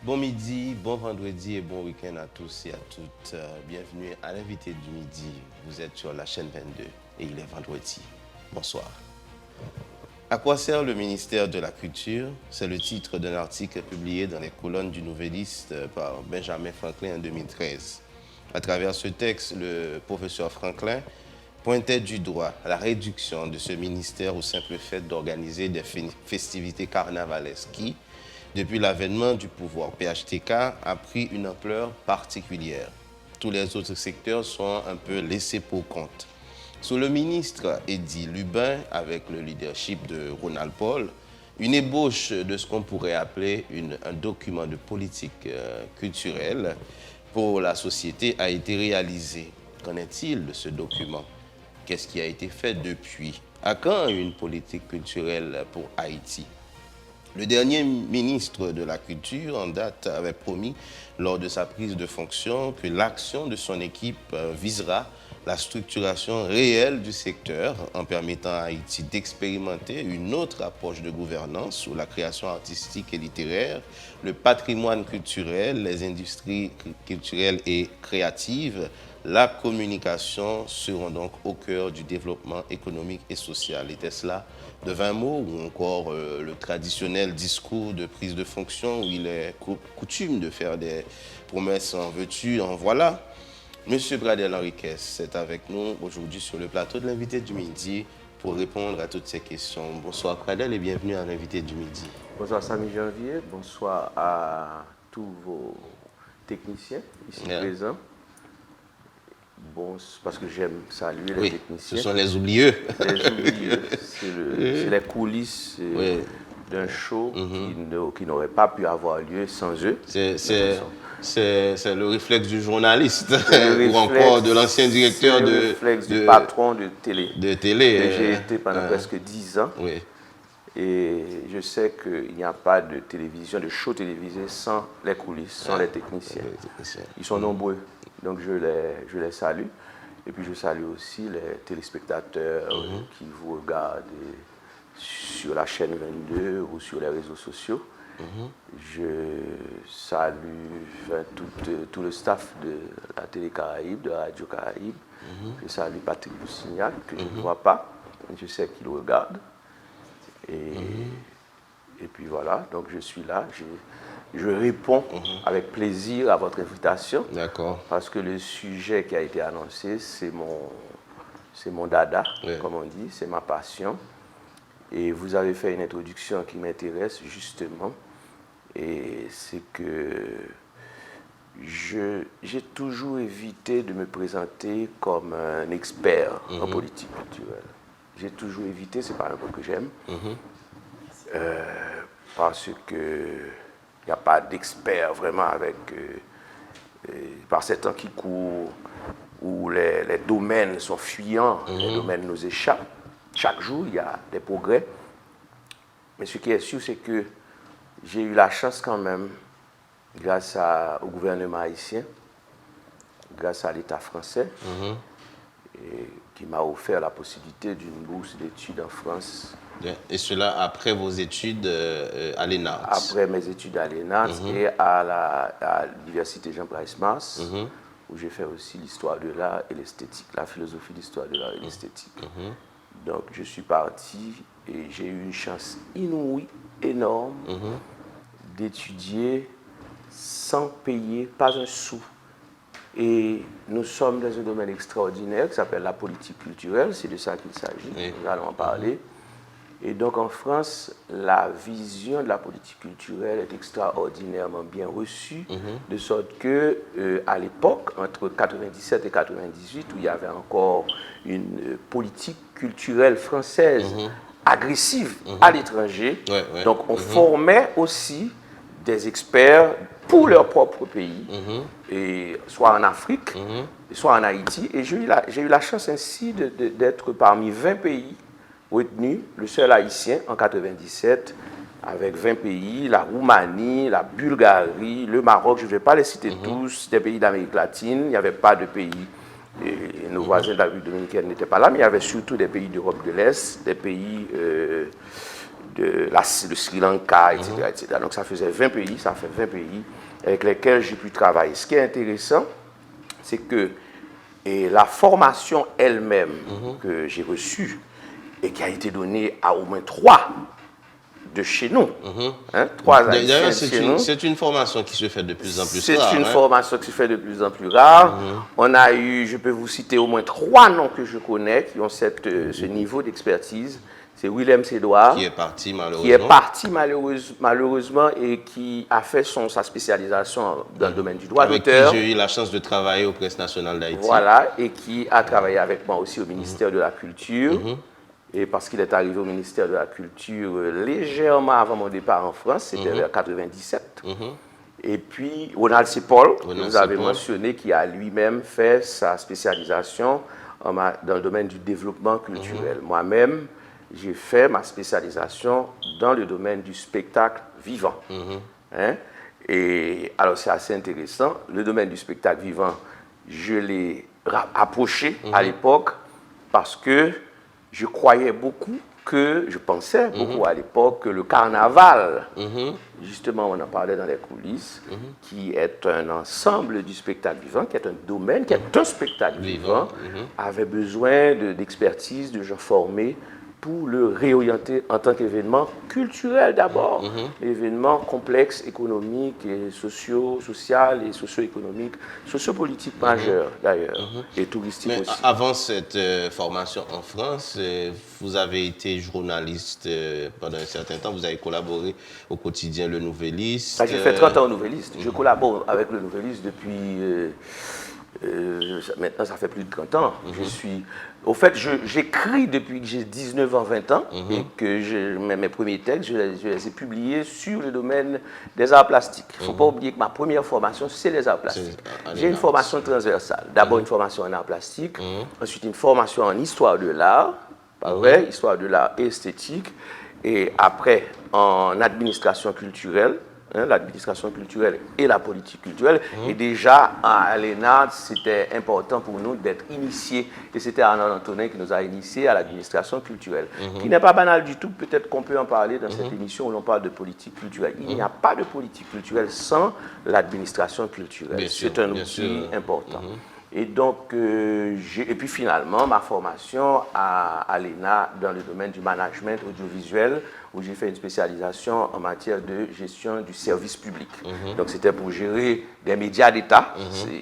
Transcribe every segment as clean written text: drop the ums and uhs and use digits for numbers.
Bon midi, bon vendredi et bon week-end à tous et à toutes. Bienvenue à l'invité du midi. Vous êtes sur la chaîne 22 et il est vendredi. Bonsoir. À quoi sert le ministère de la Culture? C'est le titre d'un article publié dans les colonnes du Nouvelliste par Benjamin Franklin en 2013. À travers ce texte, le professeur Franklin pointait du doigt la réduction de ce ministère au simple fait d'organiser des festivités carnavalesques qui, depuis l'avènement du pouvoir PHTK, a pris une ampleur particulière. Tous les autres secteurs sont un peu laissés pour compte. Sous le ministre Eddy Lubin, avec le leadership de Ronald Paul, une ébauche de ce qu'on pourrait appeler un document de politique culturelle pour la société a été réalisée. Qu'en est-il de ce document? Qu'est-ce qui a été fait depuis? À quand une politique culturelle pour Haïti? Le dernier ministre de la Culture en date avait promis lors de sa prise de fonction que l'action de son équipe visera la structuration réelle du secteur en permettant à Haïti d'expérimenter une autre approche de gouvernance sur la création artistique et littéraire, le patrimoine culturel, les industries culturelles et créatives. La communication seront donc au cœur du développement économique et social. Était-ce là de 20 mots ou encore le traditionnel discours de prise de fonction où il est coutume de faire des promesses en veux-tu, en voilà? Monsieur Bradel Henriquez est avec nous aujourd'hui sur le plateau de l'invité du midi pour répondre à toutes ces questions. Bonsoir Bradel et bienvenue à l'invité du midi. Bonsoir Samy Janvier, bonsoir à tous vos techniciens ici présents. Bon, parce que j'aime saluer les techniciens. Ce sont les oublieux. Les oublieux, c'est les coulisses d'un show qui n'aurait pas pu avoir lieu sans eux. C'est le réflexe du journaliste ou encore de l'ancien directeur de... Le réflexe du patron de télé. J'ai été pendant presque 10 ans. Oui. Et je sais qu'il n'y a pas de télévision, de show télévisé sans les coulisses, sans les techniciens. Ils sont nombreux, donc je les salue. Et puis je salue aussi les téléspectateurs qui vous regardent sur la chaîne 22 ou sur les réseaux sociaux. Je salue tout le staff de la Télé Caraïbe, de Radio Caraïbe. Je salue Patrick Boussignac, que je ne vois pas, je sais qu'il regarde. Et puis voilà, donc je suis là, je réponds avec plaisir à votre invitation. D'accord. Parce que le sujet qui a été annoncé, c'est mon dada, comme on dit, c'est ma passion. Et vous avez fait une introduction qui m'intéresse justement. Et c'est que j'ai toujours évité de me présenter comme un expert en politique culturelle. J'ai toujours évité, c'est pas un mot que j'aime, parce que il n'y a pas d'expert vraiment par ces temps qui courent, où les domaines sont fuyants, les domaines nous échappent. Chaque jour, il y a des progrès. Mais ce qui est sûr, c'est que j'ai eu la chance quand même, grâce au gouvernement haïtien, grâce à l'État français, qui m'a offert la possibilité d'une bourse d'études en France. Et cela après vos études à l'ENART? Après mes études à l'ENART et à l'université Jean-Price Mars, où j'ai fait aussi l'histoire de l'art et l'esthétique, la philosophie de l'histoire de l'art et l'esthétique. Donc je suis parti et j'ai eu une chance inouïe, énorme, d'étudier sans payer pas un sou. Et nous sommes dans un domaine extraordinaire qui s'appelle la politique culturelle, c'est de ça qu'il s'agit, nous allons en parler. Et donc en France, la vision de la politique culturelle est extraordinairement bien reçue, de sorte que à l'époque, entre 97 et 98, où il y avait encore une politique culturelle française agressive à l'étranger, donc on formait aussi des experts pour leur propre pays, et soit en Afrique, soit en Haïti. Et j'ai eu la chance ainsi d'être parmi 20 pays retenus, le seul haïtien en 97, avec 20 pays, la Roumanie, la Bulgarie, le Maroc, je ne vais pas les citer tous, des pays d'Amérique latine, il n'y avait pas de pays, et nos voisins de la République dominicaine n'étaient pas là, mais il y avait surtout des pays d'Europe de l'Est, des pays le Sri Lanka, etc., etc. Donc ça faisait 20 pays, ça fait 20 pays avec lesquels j'ai pu travailler. Ce qui est intéressant, c'est que la formation elle-même que j'ai reçue et qui a été donnée à au moins 3 de chez nous. 3 Haïtiens de chez nous. C'est une formation qui se fait de plus en plus rare. C'est une formation qui se fait de plus en plus rare. On a eu, je peux vous citer au moins 3 noms que je connais qui ont ce niveau d'expertise. C'est Willem Sédouard, qui est parti malheureusement et qui a fait sa spécialisation dans le domaine du droit d'auteur. Avec qui j'ai eu la chance de travailler au Presse nationale d'Haïti. Voilà, et qui a travaillé avec moi aussi au ministère de la Culture. Et parce qu'il est arrivé au ministère de la Culture légèrement avant mon départ en France, c'était vers 1997. Et puis Ronald Sepol, que vous avez mentionné, qui a lui-même fait sa spécialisation dans le domaine du développement culturel. Moi-même, j'ai fait ma spécialisation dans le domaine du spectacle vivant. Et alors c'est assez intéressant. Le domaine du spectacle vivant, je l'ai approché à l'époque parce que je croyais beaucoup je pensais beaucoup à l'époque que le carnaval, justement on en parlait dans les coulisses, qui est un ensemble du spectacle vivant, qui est un domaine, qui est un spectacle vivant, avait besoin d'expertise, de gens formés pour le réorienter en tant qu'événement culturel d'abord, événement complexe, économique et social et socio-économique, socio-politique majeur d'ailleurs, et touristique Mais aussi. Avant cette formation en France, vous avez été journaliste pendant un certain temps, vous avez collaboré au quotidien Le Nouvelliste. J'ai fait 30 ans au Nouvelliste, je collabore avec Le Nouvelliste depuis... maintenant, ça fait plus de 30 ans. Au fait, j'écris depuis que j'ai 19 ans, 20 ans, et que mes premiers textes, je les ai publiés sur le domaine des arts plastiques. Il ne faut pas oublier que ma première formation, c'est les arts plastiques. J'ai une formation transversale. D'abord une formation en arts plastiques, ensuite une formation en histoire de l'art, pas vrai, histoire de l'art et esthétique, et après en administration culturelle, l'administration culturelle et la politique culturelle. Et déjà, à l'ENA, c'était important pour nous d'être initiés. Et c'était Arnaud Antonin qui nous a initiés à l'administration culturelle, qui n'est pas banal du tout. Peut-être qu'on peut en parler dans cette émission où l'on parle de politique culturelle. Il n'y a pas de politique culturelle sans l'administration culturelle. C'est un outil important. Et donc, et puis finalement, ma formation à l'ENA dans le domaine du management audiovisuel, où j'ai fait une spécialisation en matière de gestion du service public. Donc, c'était pour gérer des médias d'État.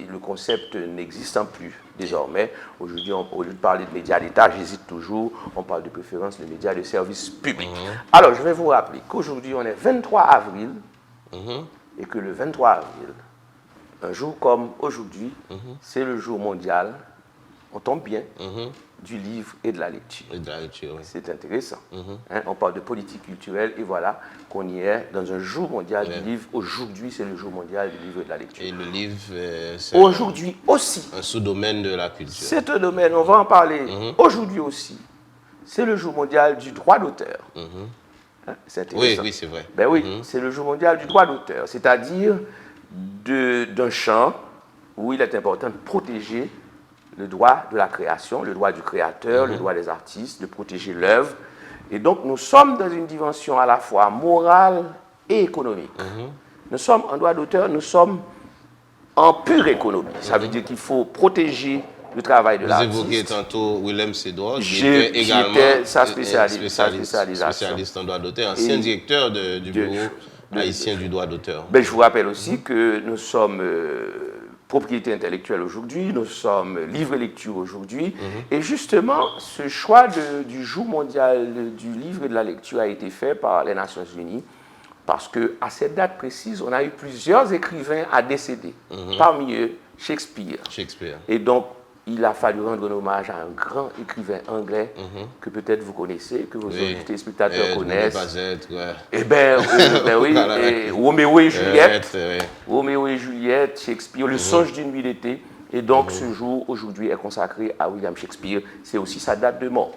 Le concept n'existant plus désormais. Aujourd'hui, au lieu de parler de médias d'État, j'hésite toujours, on parle de préférence de médias de service public. Alors, je vais vous rappeler qu'aujourd'hui, on est 23 avril, et que le 23 avril, un jour comme aujourd'hui, c'est le jour mondial, on tombe bien, du livre et de la lecture. C'est intéressant. On parle de politique culturelle et voilà qu'on y est dans un jour mondial du livre. Aujourd'hui, c'est le jour mondial du livre et de la lecture. Et le livre, c'est aujourd'hui aussi un sous-domaine de la culture. C'est un domaine, on va en parler. Aujourd'hui aussi, c'est le jour mondial du droit d'auteur. C'est intéressant. Oui, c'est vrai. Ben oui, c'est le jour mondial du droit d'auteur, c'est-à-dire d'un champ où il est important de protéger le droit de la création, le droit du créateur, le droit des artistes, de protéger l'œuvre. Et donc, nous sommes dans une dimension à la fois morale et économique. Nous sommes en droit d'auteur, nous sommes en pure économie. Ça veut dire qu'il faut protéger le travail de l'artiste. Vous évoquez tantôt Willem Sédouard, qui était également sa spécialisation. Spécialiste en droit d'auteur, ancien directeur du bureau haïtien du droit d'auteur. Ben, je vous rappelle aussi que nous sommes propriété intellectuelle aujourd'hui, nous sommes livre et lecture aujourd'hui. Et justement, ce choix du jour mondial du livre et de la lecture a été fait par les Nations Unies parce qu'à cette date précise, on a eu plusieurs écrivains à décéder. Parmi eux, Shakespeare. Et donc, il a fallu rendre un hommage à un grand écrivain anglais que peut-être vous connaissez, que vos téléspectateurs connaissent. Eh bien, oui, Roméo et Juliette. Roméo et Juliette, Shakespeare, le songe d'une nuit d'été. Et donc, ce jour, aujourd'hui, est consacré à William Shakespeare. C'est aussi sa date de mort.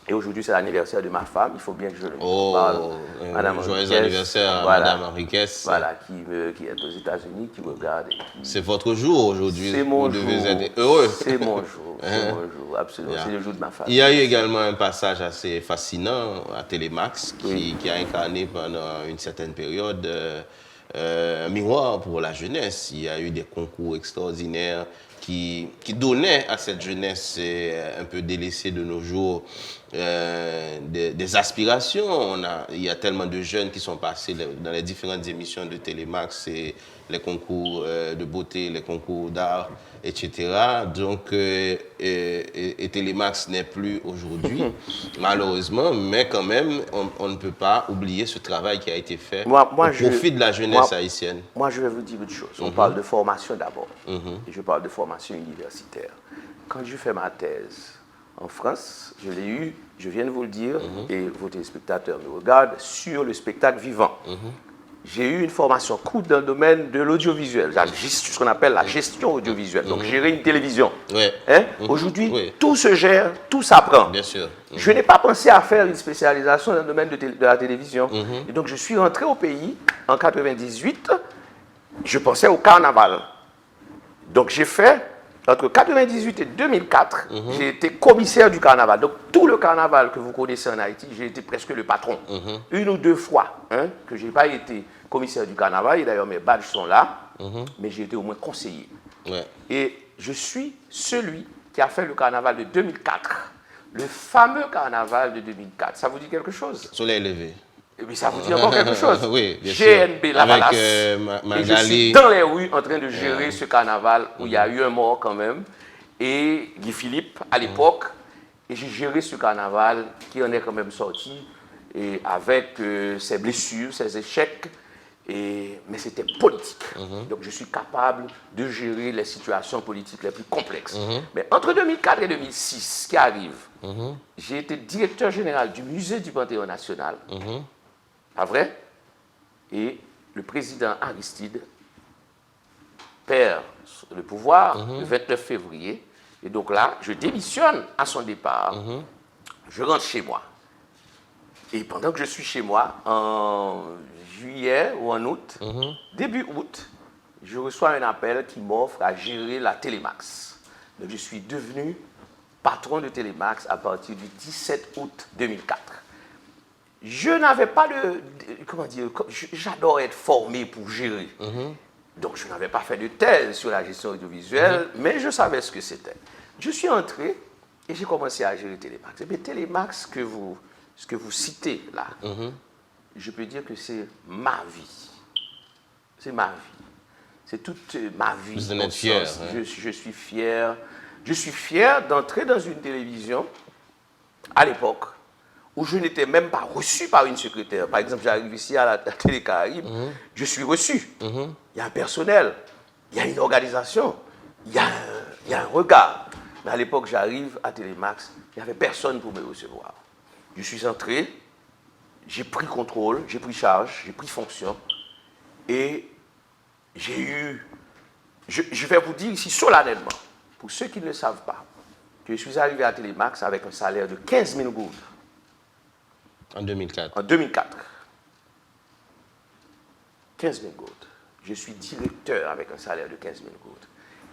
Et aujourd'hui, c'est l'anniversaire de ma femme. Il faut bien que je le parle. Madame joyeux anniversaire à Madame Enriquez. Voilà, qui est aux États-Unis, qui regarde. C'est votre jour aujourd'hui. C'est mon jour. Vous devez être heureux. C'est mon jour. c'est mon jour, absolument. C'est le jour de ma famille. Il y a eu également un passage assez fascinant à Télémax qui a incarné pendant une certaine période un miroir pour la jeunesse. Il y a eu des concours extraordinaires qui donnaient à cette jeunesse un peu délaissée de nos jours des aspirations. Il y a tellement de jeunes qui sont passés dans les différentes émissions de Télémax, et les concours de beauté, les concours d'art, etc. Donc, et Télémax n'est plus aujourd'hui, malheureusement, mais quand même, on ne peut pas oublier ce travail qui a été fait au profit de la jeunesse haïtienne. Moi, je vais vous dire une chose. On parle de formation d'abord, et je parle de formation universitaire. Quand je fais ma thèse en France, je l'ai eu, je viens de vous le dire, et vos téléspectateurs me regardent, sur le spectacle vivant. J'ai eu une formation courte dans le domaine de l'audiovisuel, ce qu'on appelle la gestion audiovisuelle, donc gérer une télévision. Aujourd'hui, tout se gère, tout s'apprend. Bien sûr. Je n'ai pas pensé à faire une spécialisation dans le domaine de la télévision. Et donc, je suis rentré au pays en 1998, je pensais au carnaval. Donc, j'ai fait, entre 1998 et 2004, j'ai été commissaire du carnaval. Donc, tout le carnaval que vous connaissez en Haïti, j'ai été presque le patron. Une ou deux fois que je n'ai pas été commissaire du carnaval, et d'ailleurs mes badges sont là, mais j'ai été au moins conseiller. Et je suis celui qui a fait le carnaval de 2004, le fameux carnaval de 2004. Ça vous dit quelque chose? Soleil levé. Mais ça vous dit encore quelque chose? Oui, bien GNB sûr. Lavalas. Avec et je suis dans les rues en train de gérer ce carnaval où il y a eu un mort quand même. Et Guy Philippe, à l'époque, et j'ai géré ce carnaval qui en est quand même sorti, et avec ses blessures, ses échecs, mais c'était politique. Donc je suis capable de gérer les situations politiques les plus complexes. Mais entre 2004 et 2006, ce qui arrive, j'ai été directeur général du musée du Panthéon national. Pas vrai? Et le président Aristide perd le pouvoir le 29 février. Et donc là, je démissionne à son départ. Je rentre chez moi. Et pendant que je suis chez moi, en juillet ou en août, début août, je reçois un appel qui m'offre à gérer la Télémax. Donc je suis devenu patron de Télémax à partir du 17 août 2004. Je n'avais pas comment dire, j'adore être formé pour gérer. Donc je n'avais pas fait de thèse sur la gestion audiovisuelle, mais je savais ce que c'était. Je suis entré et j'ai commencé à gérer Télémax. Et bien Télémax, ce que vous citez là, je peux dire que c'est ma vie. C'est ma vie. C'est toute ma vie. Vous en êtes fier. Je suis fier. Je suis fier d'entrer dans une télévision à l'époque où je n'étais même pas reçu par une secrétaire. Par exemple, j'arrive ici à la Télé Caraïbe, je suis reçu. Il y a un personnel, il y a une organisation, il y a un regard. Mais à l'époque, j'arrive à Télémax, il n'y avait personne pour me recevoir. Je suis entré, j'ai pris contrôle, j'ai pris charge, j'ai pris fonction, et j'ai eu... Je vais vous dire ici solennellement, pour ceux qui ne le savent pas, que je suis arrivé à Télémax avec un salaire de 15 000 gourdes. En 2004. En 2004. 15 000 gourdes. Je suis directeur avec un salaire de 15 000 gourdes.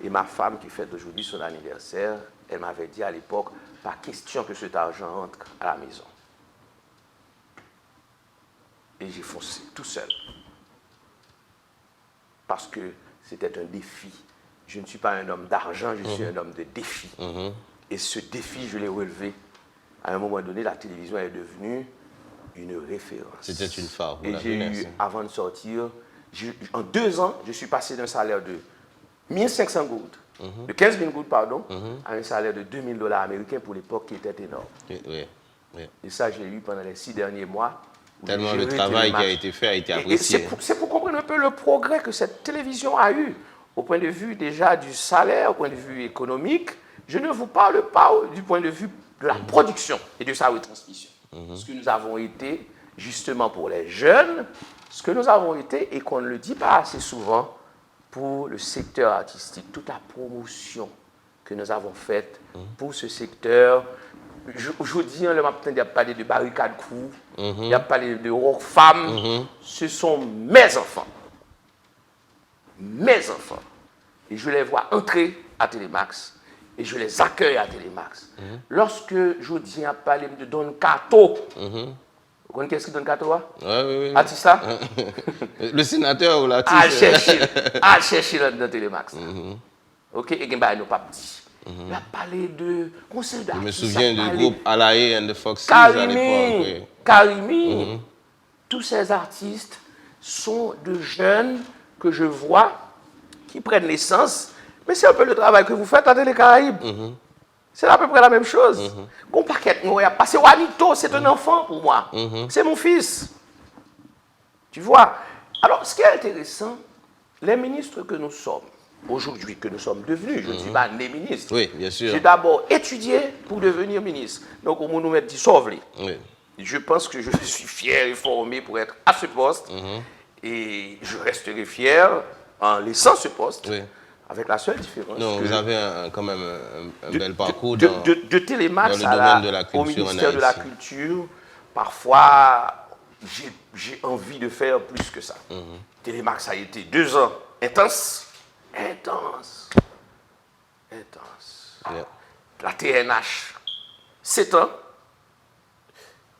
Et ma femme, qui fête aujourd'hui son anniversaire, elle m'avait dit à l'époque, pas question que cet argent rentre à la maison. Et j'ai foncé tout seul. Parce que c'était un défi. Je ne suis pas un homme d'argent, je suis un homme de défi. Et ce défi, je l'ai relevé. À un moment donné, la télévision est devenue une référence. C'était une phare. Et j'ai eu, avant de sortir, en 2 ans, je suis passé d'un salaire de 1500 gourdes, de 15 000 gourdes, pardon, à un salaire de $2000 américains pour l'époque qui était énorme. Oui. Et ça, j'ai eu pendant les 6 derniers mois. Tellement le travail qui a été fait a été apprécié. C'est pour comprendre un peu le progrès que cette télévision a eu, au point de vue déjà du salaire, au point de vue économique. Je ne vous parle pas du point de vue de la production et de sa retransmission. Ce que nous avons été, justement pour les jeunes, ce que nous avons été, et qu'on ne le dit pas assez souvent, pour le secteur artistique, toute la promotion que nous avons faite pour ce secteur. Aujourd'hui, le matin, il y a parlé de Barricade Crew, il y a parlé de Rock Femmes. Ce sont mes enfants. Mes enfants. Et je les vois entrer à Télémax. et je les accueille à Télémax. Lorsque je dis à parler de Don Cato, vous connaissez qu'est-ce que Don Cato a? Oui. Artista? Le sénateur ou l'artiste? À chercher dans Télémax. Ok, et il nous pas dit. Il a parlé de conseil d'artistes. Je me souviens du groupe Alaye and the Foxes à l'époque. Karimi. Tous ces artistes sont de jeunes que je vois qui prennent naissance. Mais c'est un peu le travail que vous faites à Télé-Caraïbes. C'est à peu près la même chose. Mon paquet, parce que Juanito, c'est un enfant pour moi. C'est mon fils. Tu vois? Alors, ce qui est intéressant, les ministres que nous sommes, aujourd'hui que nous sommes devenus, je ne suis pas né ministre. Oui, bien sûr. J'ai d'abord étudié pour devenir ministre. Donc, on nous met dit sauve-les. Oui. Je pense que je suis fier et formé pour être à ce poste. Et je resterai fier en laissant ce poste. Oui. Avec la seule différence. Non, vous avez quand même un bel parcours de Télémax dans le domaine de la culture au ministère de la Culture. Parfois, j'ai envie de faire plus que ça. Télémax a été 2 ans intense. Yeah. La TNH, 7 ans.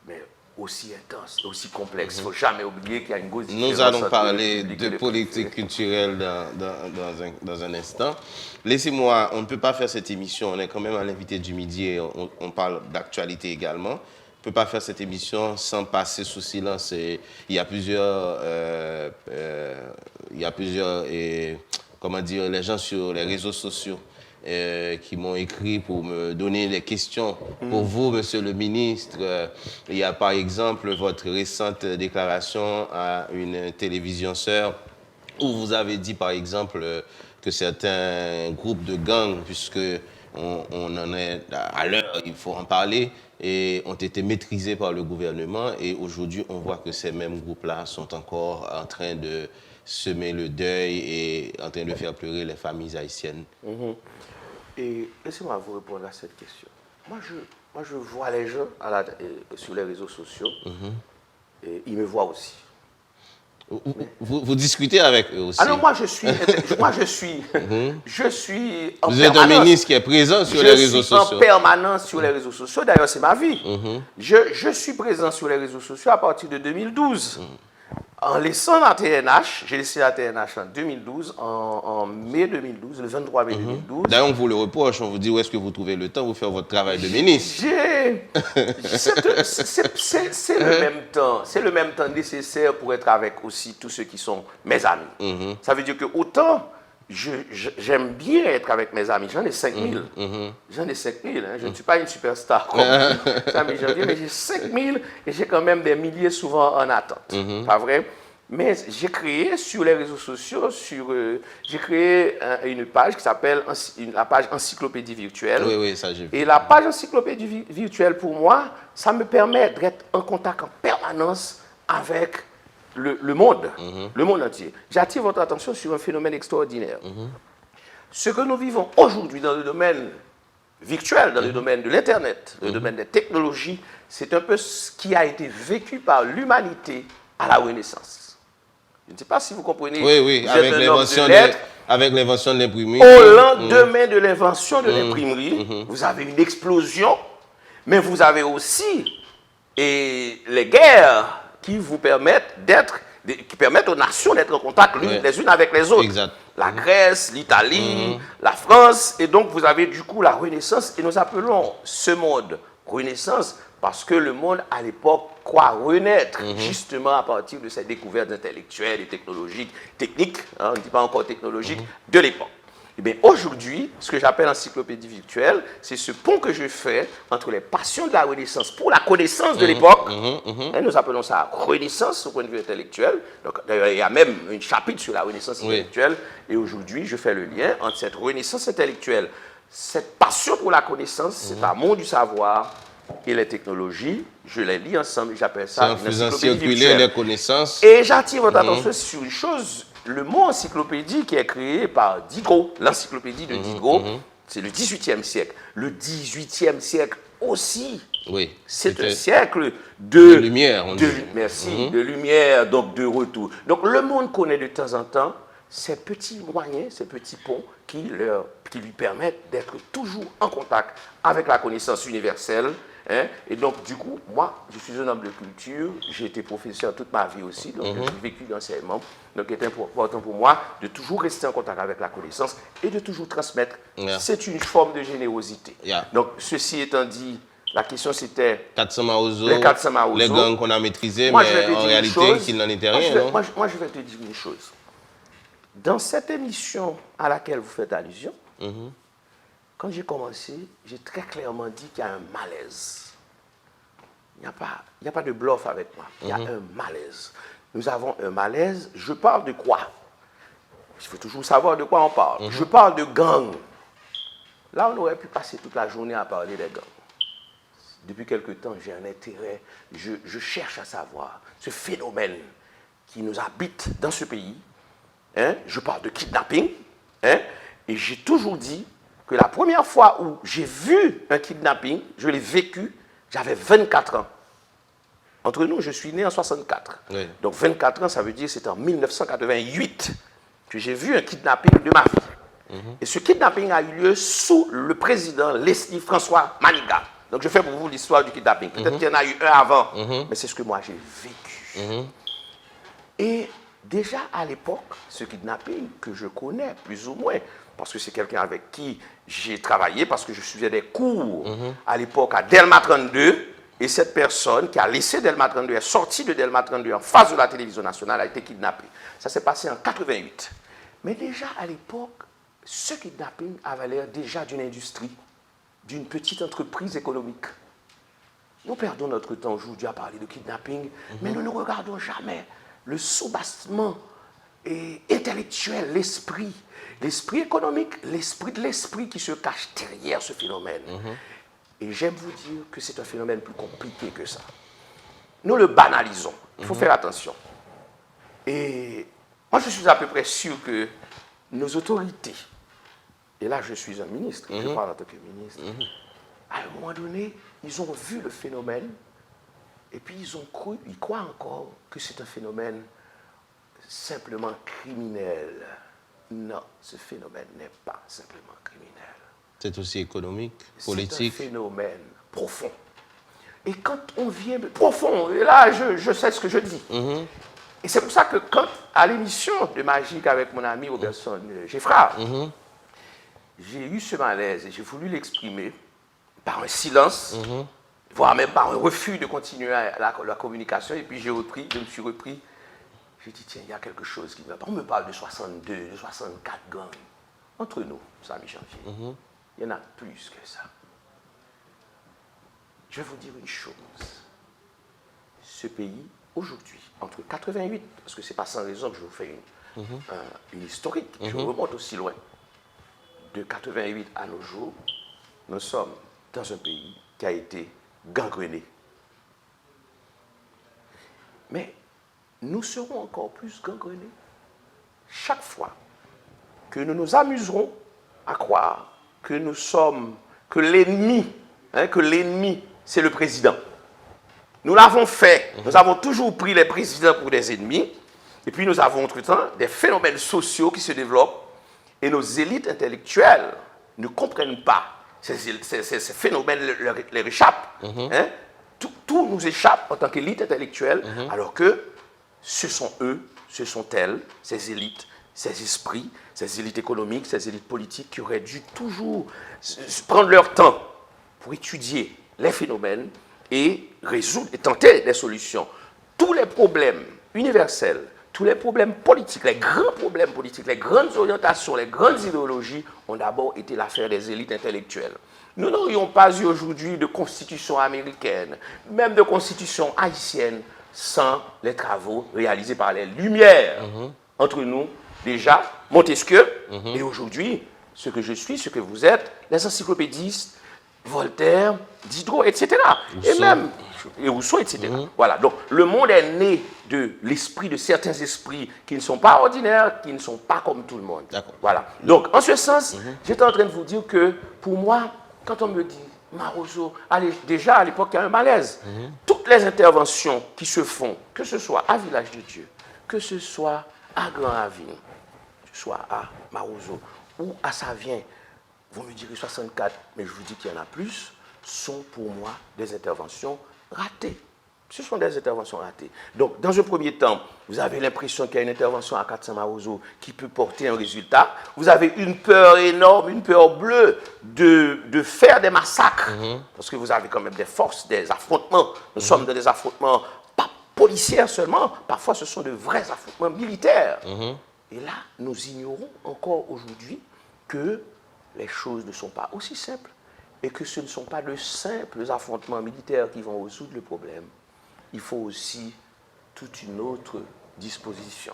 Mais aussi intense, aussi complexe. Il ne faut jamais oublier qu'il y a une grosse différence. Nous allons parler de politique culturelle dans un instant. Laissez-moi, on ne peut pas faire cette émission, on est quand même à l'invité du midi et on parle d'actualité également. On ne peut pas faire cette émission sans passer sous silence. Il y a plusieurs comment dire, les gens sur les réseaux sociaux qui m'ont écrit pour me donner des questions pour vous, monsieur le ministre. Il y a par exemple votre récente déclaration à une télévision sœur où vous avez dit par exemple que certains groupes de gangs, puisque on en est à l'heure, il faut en parler, et ont été maîtrisés par le gouvernement. Et aujourd'hui, on voit que ces mêmes groupes-là sont encore en train de semer le deuil et en train de faire pleurer les familles haïtiennes. Et laissez-moi vous répondre à cette question. Moi, je vois les gens sur les réseaux sociaux et ils me voient aussi. Vous discutez avec eux aussi? Ah non, je suis en Vous êtes un ministre qui est présent sur les réseaux sociaux. Je suis en permanence sur les réseaux sociaux. D'ailleurs, c'est ma vie. Je suis présent sur les réseaux sociaux à partir de 2012. En laissant la TNH, j'ai laissé la TNH en 2012, en mai 2012, le 23 mai 2012. D'ailleurs, on vous le reproche, on vous dit où est-ce que vous trouvez le temps pour faire votre travail de ministre. C'est le même temps nécessaire pour être avec aussi tous ceux qui sont mes amis. Ça veut dire que autant j'aime bien être avec mes amis, j'en ai 5000. J'en ai 5000, je ne suis pas une superstar comme mais j'ai 5000 et j'ai quand même des milliers souvent en attente. Pas vrai? Mais j'ai créé sur les réseaux sociaux, j'ai créé une page qui s'appelle la page Encyclopédie virtuelle. Oui, ça j'ai vu. Et la page Encyclopédie virtuelle, pour moi, ça me permet d'être en contact en permanence avec le monde entier. J'attire votre attention sur un phénomène extraordinaire. Ce que nous vivons aujourd'hui dans le domaine virtuel, dans le domaine de l'Internet, dans le domaine des technologies, c'est un peu ce qui a été vécu par l'humanité à la Renaissance. Je ne sais pas si vous comprenez. Oui, avec l'invention de l'imprimerie. Au lendemain de l'invention de l'imprimerie, vous avez une explosion, mais vous avez aussi les guerres qui vous permettent qui permettent aux nations d'être en contact les unes avec les autres. Exact. La Grèce, l'Italie, la France, et donc vous avez du coup la Renaissance, et nous appelons ce monde Renaissance parce que le monde à l'époque croit renaître justement à partir de ces découvertes intellectuelles et technologiques, techniques, on ne dit pas encore technologiques, de l'époque. Eh bien, aujourd'hui, ce que j'appelle encyclopédie virtuelle, c'est ce pont que je fais entre les passions de la Renaissance pour la connaissance de l'époque. Et nous appelons ça Renaissance au point de vue intellectuel. Donc, d'ailleurs, il y a même un chapitre sur la Renaissance intellectuelle. Et aujourd'hui, je fais le lien entre cette Renaissance intellectuelle, cette passion pour la connaissance, cet amour du savoir et les technologies. Je les lis ensemble, j'appelle ça en faisant circuler les connaissances. Et j'attire votre attention sur une chose. Le mot encyclopédie qui est créé par Diderot, l'encyclopédie de Diderot, c'est le XVIIIe siècle. Le XVIIIe siècle aussi, c'est un siècle de lumière. De lumière, donc de retour. Donc le monde connaît de temps en temps ces petits moyens, ces petits ponts qui lui permettent d'être toujours en contact avec la connaissance universelle. Hein? Et donc, du coup, moi, je suis un homme de culture, j'ai été professeur toute ma vie aussi, donc j'ai vécu d'enseignement. Donc, il est important pour moi de toujours rester en contact avec la connaissance et de toujours transmettre. C'est une forme de générosité. Donc, ceci étant dit, la question c'était 400 Maozo, les 400 Maozo, les gangs qu'on a maîtrisés, moi, mais en réalité, qu'il n'en était rien. Non? Moi, je vais te dire une chose. Dans cette émission à laquelle vous faites allusion, quand j'ai commencé, j'ai très clairement dit qu'il y a un malaise. Il n'y a pas de bluff avec moi. Il y a un malaise. Nous avons un malaise. Je parle de quoi? Il faut toujours savoir de quoi on parle. Je parle de gangs. Là, on aurait pu passer toute la journée à parler des gangs. Depuis quelque temps, j'ai un intérêt. Je cherche à savoir ce phénomène qui nous habite dans ce pays. Hein? Je parle de kidnapping. Hein? Et j'ai toujours dit que la première fois où j'ai vu un kidnapping, je l'ai vécu, j'avais 24 ans. Entre nous, je suis né en 64. Oui. Donc 24 ans, ça veut dire que c'est en 1988 que j'ai vu un kidnapping de ma vie. Et ce kidnapping a eu lieu sous le président Leslie François Manigat. Donc je fais pour vous l'histoire du kidnapping. Peut-être qu'il y en a eu un avant, mais c'est ce que moi j'ai vécu. Et déjà à l'époque, ce kidnapping que je connais plus ou moins, parce que c'est quelqu'un avec qui j'ai travaillé, parce que je suivais des cours à l'époque à Delma 32, et cette personne qui a laissé Delma 32, est sortie de Delma 32 en face de la télévision nationale, a été kidnappée. Ça s'est passé en 88. Mais déjà à l'époque, ce kidnapping avait l'air déjà d'une industrie, d'une petite entreprise économique. Nous perdons notre temps aujourd'hui à parler de kidnapping, mais nous ne regardons jamais le soubassement intellectuel, l'esprit économique, l'esprit de l'esprit qui se cache derrière ce phénomène. Et j'aime vous dire que c'est un phénomène plus compliqué que ça. Nous le banalisons. Il faut faire attention. Et moi, je suis à peu près sûr que nos autorités, et là, je suis un ministre, je parle en tant que ministre, à un moment donné, ils ont vu le phénomène et puis ils croient encore que c'est un phénomène simplement criminel. Non, ce phénomène n'est pas simplement criminel. C'est aussi économique, politique. C'est un phénomène profond. Et quand on vient profond, et là, je sais ce que je dis. Et c'est pour ça que quand, à l'émission de Magique avec mon ami Robertson Geffrard, j'ai eu ce malaise et j'ai voulu l'exprimer par un silence, voire même par un refus de continuer la communication. Et puis je me suis repris. J'ai dit, tiens, il y a quelque chose qui ne va pas. On me parle de 62, de 64 gangs. Entre nous, Samy Janvier, il y en a plus que ça. Je vais vous dire une chose. Ce pays, aujourd'hui, entre 88, parce que ce n'est pas sans raison que je vous fais une historique, je remonte aussi loin. De 88 à nos jours, nous sommes dans un pays qui a été gangrené. Mais nous serons encore plus gangrenés chaque fois que nous nous amuserons à croire que l'ennemi, c'est le président. Nous l'avons fait, nous avons toujours pris les présidents pour des ennemis, et puis nous avons entre-temps des phénomènes sociaux qui se développent, et nos élites intellectuelles ne comprennent pas. Ces phénomènes leur échappent. Tout nous échappe en tant qu'élite intellectuelle, alors que ce sont eux, ce sont elles, ces élites, ces esprits, ces élites économiques, ces élites politiques qui auraient dû toujours prendre leur temps pour étudier les phénomènes et résoudre et tenter des solutions. Tous les problèmes universels, tous les problèmes politiques, les grands problèmes politiques, les grandes orientations, les grandes idéologies ont d'abord été l'affaire des élites intellectuelles. Nous n'aurions pas eu aujourd'hui de constitution américaine, même de constitution haïtienne, sans les travaux réalisés par les Lumières. Entre nous, déjà, Montesquieu, et aujourd'hui, ce que je suis, ce que vous êtes, les encyclopédistes, Voltaire, Diderot, etc. Et Rousseau, etc. Voilà, donc le monde est né de l'esprit de certains esprits qui ne sont pas ordinaires, qui ne sont pas comme tout le monde. Voilà. Donc, en ce sens, j'étais en train de vous dire que, pour moi, quand on me dit, Maroso, allez, déjà à l'époque, il y a un malaise. Toutes les interventions qui se font, que ce soit à Village de Dieu, que ce soit à Grand Ravine, soit à Marozo ou à Savien, vous me direz 64, mais je vous dis qu'il y en a plus, sont pour moi des interventions ratées. Ce sont des interventions ratées. Donc, dans un premier temps, vous avez l'impression qu'il y a une intervention à 400 Marozo qui peut porter un résultat. Vous avez une peur énorme, une peur bleue de faire des massacres. Parce que vous avez quand même des forces, des affrontements. Nous sommes dans des affrontements pas policiers seulement. Parfois, ce sont de vrais affrontements militaires. Et là, nous ignorons encore aujourd'hui que les choses ne sont pas aussi simples et que ce ne sont pas de simples affrontements militaires qui vont résoudre le problème. Il faut aussi toute une autre disposition.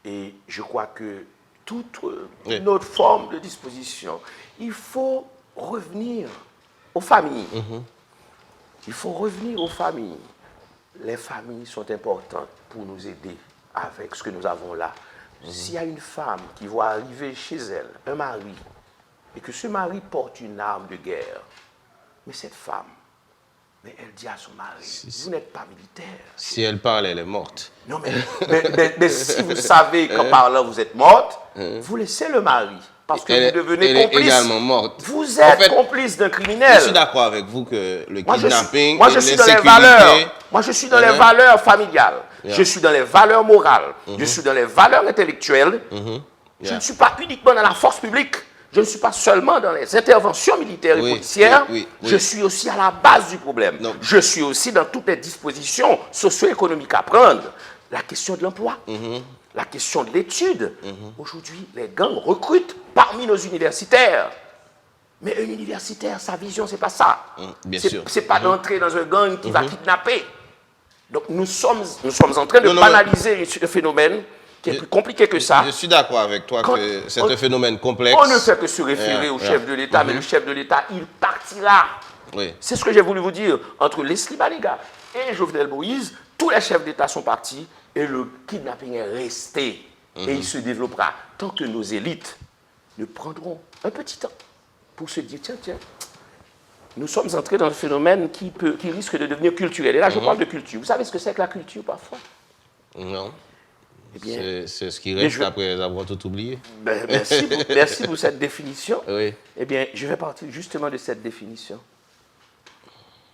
Et je crois que toute une autre forme de disposition, il faut revenir aux familles. Il faut revenir aux familles. Les familles sont importantes pour nous aider avec ce que nous avons là. S'il y a une femme qui voit arriver chez elle un mari et que ce mari porte une arme de guerre, mais cette femme, mais elle dit à son mari, vous n'êtes pas militaire. Si elle parle, elle est morte. Non, mais si vous savez qu'en parlant, vous êtes morte, vous laissez le mari. Parce que vous devenez complice. Elle est également morte. Vous êtes complice d'un criminel. Je suis d'accord avec vous que le kidnapping, moi, je suis dans les valeurs. Moi, je suis dans les valeurs familiales. Je suis dans les valeurs morales. Je suis dans les valeurs intellectuelles. Je ne suis pas uniquement dans la force publique. Je ne suis pas seulement dans les interventions militaires et policières. Je suis aussi à la base du problème. Je suis aussi dans toutes les dispositions socio-économiques à prendre. La question de l'emploi. La question de l'étude. Aujourd'hui, les gangs recrutent parmi nos universitaires. Mais un universitaire, sa vision, c'est pas ça. C'est pas d'entrer dans un gang qui va kidnapper. Donc nous sommes en train de banaliser un phénomène qui est plus compliqué que ça. Je suis d'accord avec toi que c'est un phénomène complexe. On ne fait que se référer au chef de l'État, mais le chef de l'État, il partira. C'est ce que j'ai voulu vous dire. Entre Leslie Baliga et Jovenel Moïse, tous les chefs d'État sont partis et le kidnapping est resté. Et il se développera tant que nos élites ne prendront un petit temps pour se dire, tiens, nous sommes entrés dans un phénomène qui risque de devenir culturel. Et là, je parle de culture. Vous savez ce que c'est que la culture, parfois? Non. Eh bien, c'est ce qui reste après avoir tout oublié. Merci pour cette définition. Oui. Eh bien, je vais partir justement de cette définition.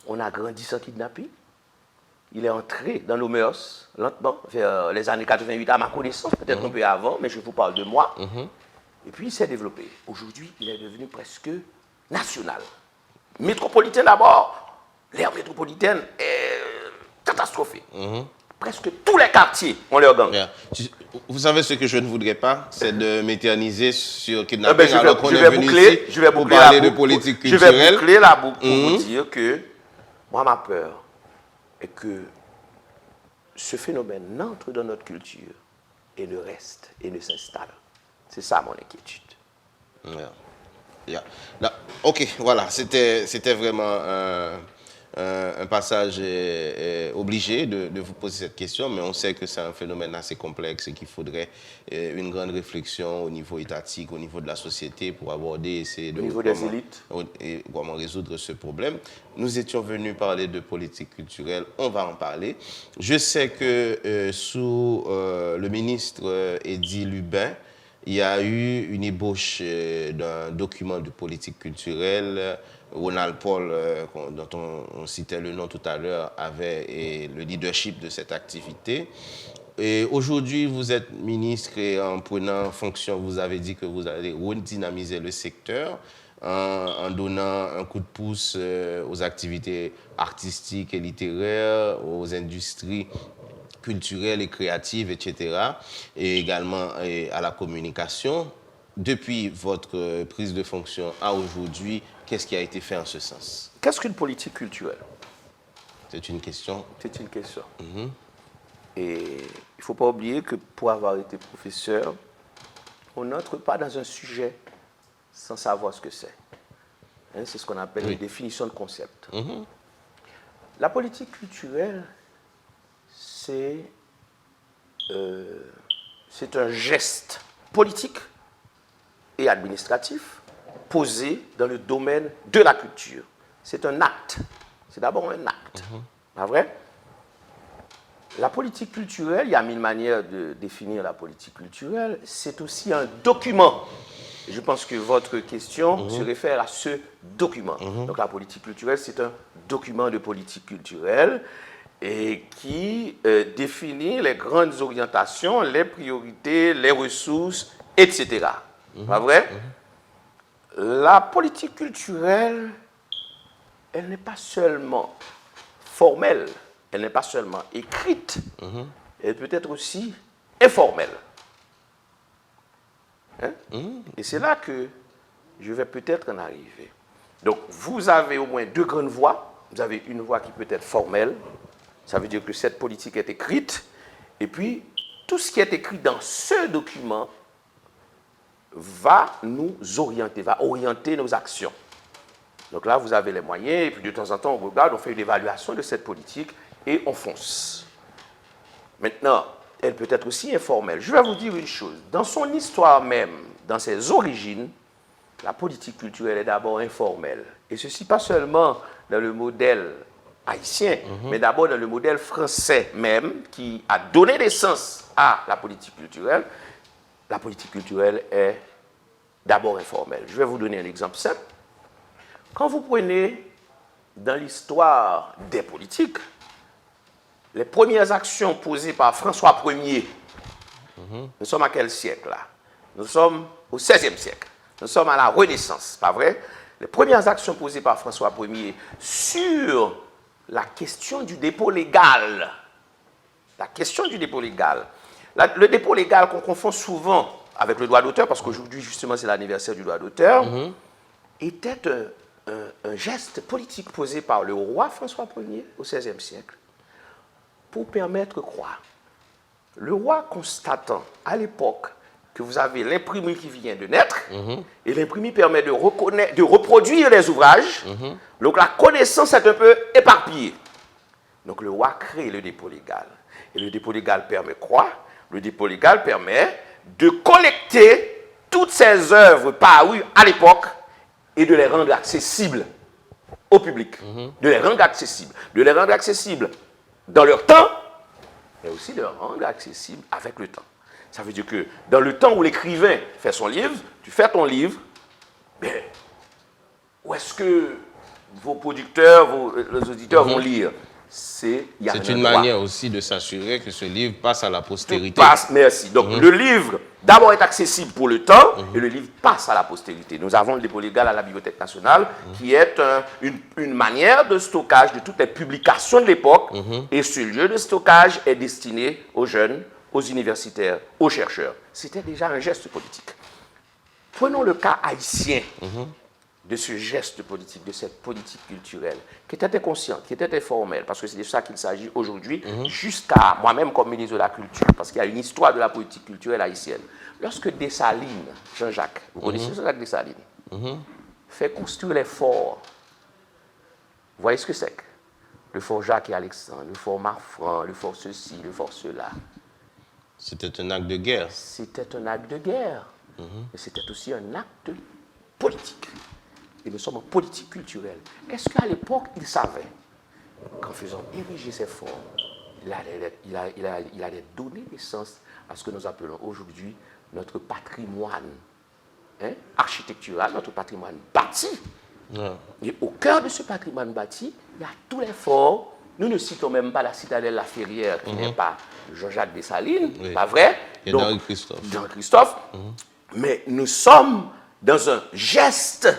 On a grandi sans kidnapping. Il est entré dans nos mœurs, lentement, vers les années 88, à ma connaissance, peut-être un peu avant, mais je vous parle de moi. Et puis, il s'est développé. Aujourd'hui, il est devenu presque national. Métropolitain d'abord. L'ère métropolitaine est catastrophée. Presque tous les quartiers ont leur gang. Vous savez ce que je ne voudrais pas, c'est de m'éterniser sur kidnapping alors qu'on est venu ici pour parler de politique culturelle. Je vais boucler la boucle pour vous dire que moi, ma peur est que ce phénomène n'entre dans notre culture et ne reste et ne s'installe. C'est ça mon inquiétude. Ok, voilà, c'était vraiment un passage obligé de vous poser cette question, mais on sait que c'est un phénomène assez complexe et qu'il faudrait une grande réflexion au niveau étatique, au niveau de la société pour aborder au niveau des élites et comment résoudre ce problème. Nous étions venus parler de politique culturelle, on va en parler. Je sais que sous le ministre Eddy Lubin, il y a eu une ébauche d'un document de politique culturelle. Ronald Paul, dont on citait le nom tout à l'heure, avait le leadership de cette activité. Et aujourd'hui, vous êtes ministre et en prenant fonction, vous avez dit que vous allez redynamiser le secteur en donnant un coup de pouce aux activités artistiques et littéraires, aux industries culturelles et créatives, etc. Et également à la communication. Depuis votre prise de fonction à aujourd'hui, qu'est-ce qui a été fait en ce sens? Qu'est-ce qu'une politique culturelle? C'est une question. C'est une question. Et il ne faut pas oublier que pour avoir été professeur, on n'entre pas dans un sujet sans savoir ce que c'est. C'est ce qu'on appelle une définition de concept. La politique culturelle, c'est un geste politique et administratif posé dans le domaine de la culture. C'est un acte. C'est d'abord un acte. Pas vrai? La politique culturelle, il y a mille manières de définir la politique culturelle. C'est aussi un document. Je pense que votre question se réfère à ce document. Donc la politique culturelle, c'est un document de politique culturelle et qui définit les grandes orientations, les priorités, les ressources, etc. Pas vrai? La politique culturelle, elle n'est pas seulement formelle, elle n'est pas seulement écrite, elle peut être aussi informelle. Hein? Et c'est là que je vais peut-être en arriver. Donc, vous avez au moins deux grandes voies. Vous avez une voie qui peut être formelle, ça veut dire que cette politique est écrite, et puis tout ce qui est écrit dans ce document va nous orienter, va orienter nos actions. Donc là, vous avez les moyens, et puis de temps en temps, on regarde, on fait une évaluation de cette politique, et on fonce. Maintenant, elle peut être aussi informelle. Je vais vous dire une chose. Dans son histoire même, dans ses origines, la politique culturelle est d'abord informelle. Et ceci pas seulement dans le modèle haïtien, mais d'abord dans le modèle français même, qui a donné naissance à la politique culturelle. La politique culturelle est d'abord informelle. Je vais vous donner un exemple simple. Quand vous prenez dans l'histoire des politiques, les premières actions posées par François Ier, nous sommes à quel siècle là? Nous sommes au XVIe siècle. Nous sommes à la Renaissance, pas vrai? Les premières actions posées par François Ier sur la question du dépôt légal. La question du dépôt légal. Le dépôt légal qu'on confond souvent avec le droit d'auteur, parce qu'aujourd'hui, justement, c'est l'anniversaire du droit d'auteur, était un geste politique posé par le roi François Ier au XVIe siècle pour permettre quoi? Le roi constatant à l'époque que vous avez l'imprimerie qui vient de naître, et l'imprimerie permet de reproduire les ouvrages, donc la connaissance est un peu éparpillée. Donc le roi crée le dépôt légal. Et le dépôt légal permet quoi? Le dépôt légal permet de collecter toutes ces œuvres parues à l'époque et de les rendre accessibles au public. De les rendre accessibles. De les rendre accessibles dans leur temps, mais aussi de les rendre accessibles avec le temps. Ça veut dire que dans le temps où l'écrivain fait son livre, tu fais ton livre, mais où est-ce que vos producteurs, les auditeurs vont lire? C'est une manière aussi de s'assurer que ce livre passe à la postérité. Merci. Donc le livre, d'abord, est accessible pour le temps, et le livre passe à la postérité. Nous avons le dépôt légal à la Bibliothèque nationale, qui est une manière de stockage de toutes les publications de l'époque, et ce lieu de stockage est destiné aux jeunes, aux universitaires, aux chercheurs. C'était déjà un geste politique. Prenons le cas haïtien de ce geste politique, de cette politique culturelle, qui était inconsciente, qui était informelle, parce que c'est de ça qu'il s'agit aujourd'hui, jusqu'à moi-même comme ministre de la Culture, parce qu'il y a une histoire de la politique culturelle haïtienne. Lorsque Dessalines, Jean-Jacques, vous connaissez Jean-Jacques Dessalines, fait construire les forts, vous voyez ce que c'est? Le fort Jacques et Alexandre, le fort Marfranc, le fort ceci, le fort cela. C'était un acte de guerre. C'était un acte de guerre, mais c'était aussi un acte politique. Et nous sommes en politique culturelle. Est-ce qu'à l'époque, il savait qu'en faisant ériger ces forts, il allait donner naissance à ce que nous appelons aujourd'hui notre patrimoine architectural, notre patrimoine bâti. Et au cœur de ce patrimoine bâti, il y a tous les forts. Nous ne citons même pas la citadelle La Ferrière, qui n'est pas Jean-Jacques Dessalines, pas vrai? Et d'Henri Christophe. D'Henri Christophe. Mais nous sommes dans un geste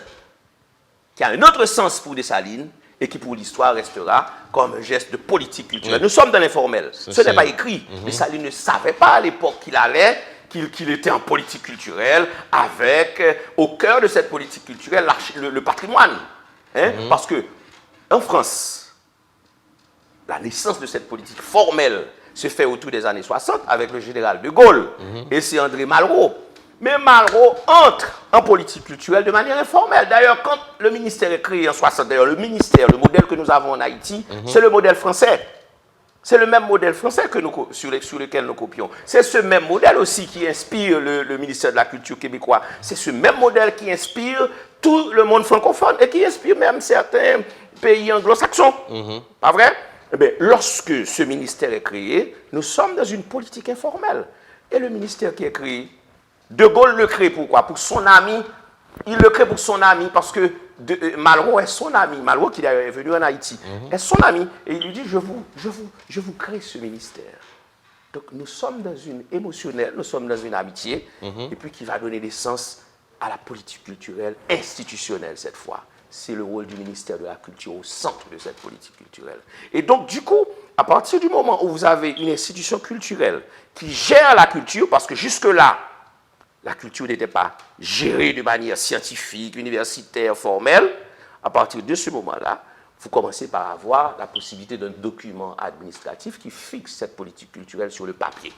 qui a un autre sens pour Dessalines et qui pour l'histoire restera comme un geste de politique culturelle. Nous sommes dans l'informel. Ce n'est pas écrit. Dessalines ne savait pas à l'époque qu'il était en politique culturelle avec, au cœur de cette politique culturelle, le patrimoine. Parce que en France, la naissance de cette politique formelle se fait autour des années 60 avec le général de Gaulle. Et c'est André Malraux. Mais Malraux entre en politique culturelle de manière informelle. D'ailleurs, quand le ministère est créé en 60, d'ailleurs, le modèle que nous avons en Haïti, c'est le modèle français. C'est le même modèle français sur lequel nous copions. C'est ce même modèle aussi qui inspire le ministère de la Culture québécois. C'est ce même modèle qui inspire tout le monde francophone et qui inspire même certains pays anglo-saxons. Pas vrai? Eh bien, lorsque ce ministère est créé, nous sommes dans une politique informelle. Et le ministère qui est créé, De Gaulle le crée pourquoi? Pour son ami. Il le crée pour son ami parce que Malraux est son ami. Malraux, qui est venu en Haïti, est son ami. Et il lui dit, je vous crée ce ministère. Donc nous sommes dans une émotionnelle, nous sommes dans une amitié, et puis qui va donner naissance à la politique culturelle institutionnelle cette fois. C'est le rôle du ministère de la Culture au centre de cette politique culturelle. Et donc du coup, à partir du moment où vous avez une institution culturelle qui gère la culture, parce que jusque-là, la culture n'était pas gérée de manière scientifique, universitaire, formelle, à partir de ce moment-là, vous commencez par avoir la possibilité d'un document administratif qui fixe cette politique culturelle sur le papier.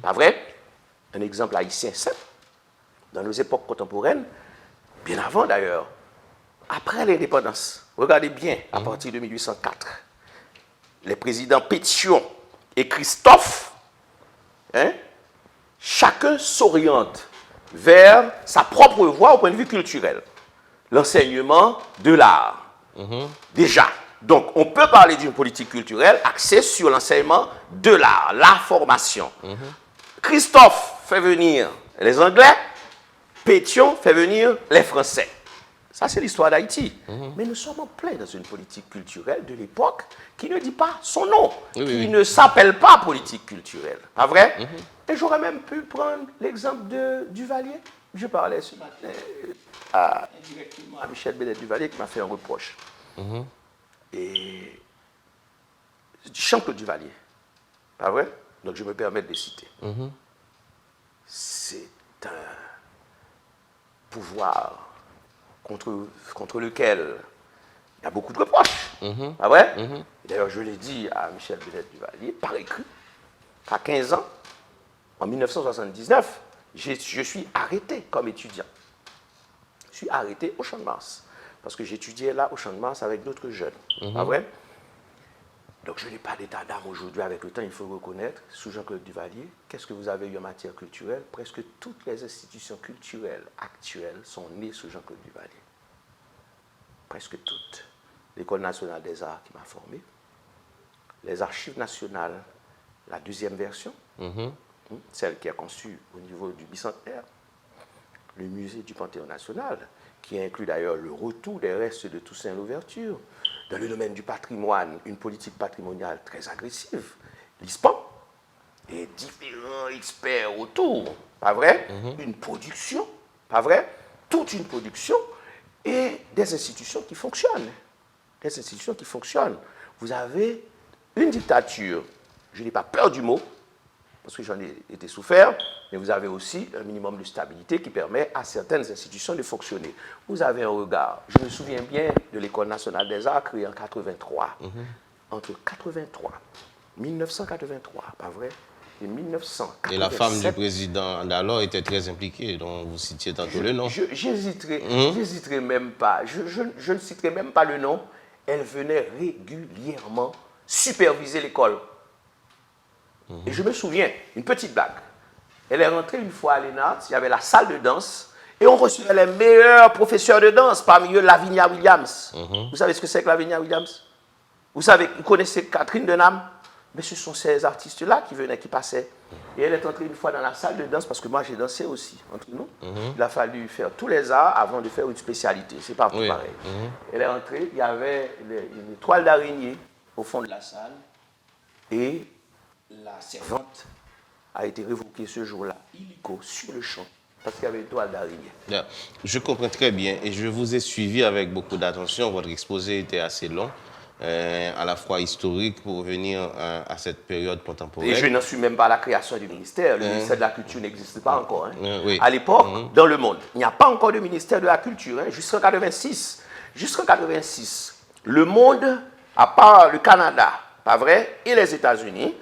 Pas vrai? Un exemple haïtien simple, dans nos époques contemporaines, bien avant d'ailleurs, après l'indépendance, regardez bien, à partir de 1804, les présidents Pétion et Christophe, chacun s'oriente vers sa propre voie au point de vue culturel. L'enseignement de l'art. Déjà. Donc, on peut parler d'une politique culturelle axée sur l'enseignement de l'art, la formation. Christophe fait venir les Anglais, Pétion fait venir les Français. Ça, c'est l'histoire d'Haïti. Mais nous sommes en plein dans une politique culturelle de l'époque qui ne dit pas son nom, qui ne s'appelle pas politique culturelle. Pas vrai? Et j'aurais même pu prendre l'exemple de Duvalier. Je parlais ce matin indirectement à Michel Bénet Duvalier qui m'a fait un reproche. Et Jean-Claude Duvalier. Pas vrai? Donc je me permets de les citer. C'est un pouvoir contre lequel il y a beaucoup de reproches. Pas vrai? D'ailleurs, je l'ai dit à Michel Bénet Duvalier, par écrit, à 15 ans, en 1979, je suis arrêté comme étudiant. Je suis arrêté au Champ de Mars. Parce que j'étudiais là au Champ de Mars avec d'autres jeunes. Pas vrai? Donc je n'ai pas d'état d'âme aujourd'hui avec le temps, il faut reconnaître, sous Jean-Claude Duvalier, qu'est-ce que vous avez eu en matière culturelle? Presque toutes les institutions culturelles actuelles sont nées sous Jean-Claude Duvalier. Presque toutes. L'École nationale des arts qui m'a formé, les archives nationales, la deuxième version, celle qui est conçue au niveau du bicentenaire, le musée du Panthéon national, qui inclut d'ailleurs le retour des restes de Toussaint Louverture, dans le domaine du patrimoine, une politique patrimoniale très agressive, l'ISPAN, et différents experts autour, pas vrai? Une production, pas vrai? Toute une production et des institutions qui fonctionnent. Des institutions qui fonctionnent. Vous avez une dictature, je n'ai pas peur du mot, parce que j'en ai été souffert, mais vous avez aussi un minimum de stabilité qui permet à certaines institutions de fonctionner. Vous avez un regard. Je me souviens bien de l'École nationale des arts créée en 83. Entre 1983, pas vrai, et 1987. Et la femme du président d'alors était très impliquée, dont vous citiez tantôt le nom. J'hésiterai même pas. Je ne citerai même pas le nom. Elle venait régulièrement superviser l'école. Et je me souviens, une petite blague. Elle est rentrée une fois à l'ENAT, il y avait la salle de danse, et on recevait les meilleurs professeurs de danse, parmi eux Lavinia Williams. Vous savez ce que c'est que Lavinia Williams? Vous savez, vous connaissez Catherine Denham? Mais ce sont ces artistes-là qui venaient, qui passaient. Et elle est entrée une fois dans la salle de danse, parce que moi j'ai dansé aussi, entre nous. Il a fallu faire tous les arts avant de faire une spécialité, c'est pas pareil. Elle est entrée, il y avait une toile d'araignée au fond de la salle, et la servante a été révoquée ce jour-là, illico, sur le champ, parce qu'il y avait une toile d'araignée. Je comprends très bien et je vous ai suivi avec beaucoup d'attention. Votre exposé était assez long, à la fois historique pour revenir à cette période contemporaine. Et je n'en suis même pas à la création du ministère. Le ministère de la Culture n'existe pas encore. À l'époque, dans le monde, il n'y a pas encore de ministère de la Culture, jusqu'en 86. Jusqu'en 86, le monde, à part le Canada, pas vrai, et les États-Unis,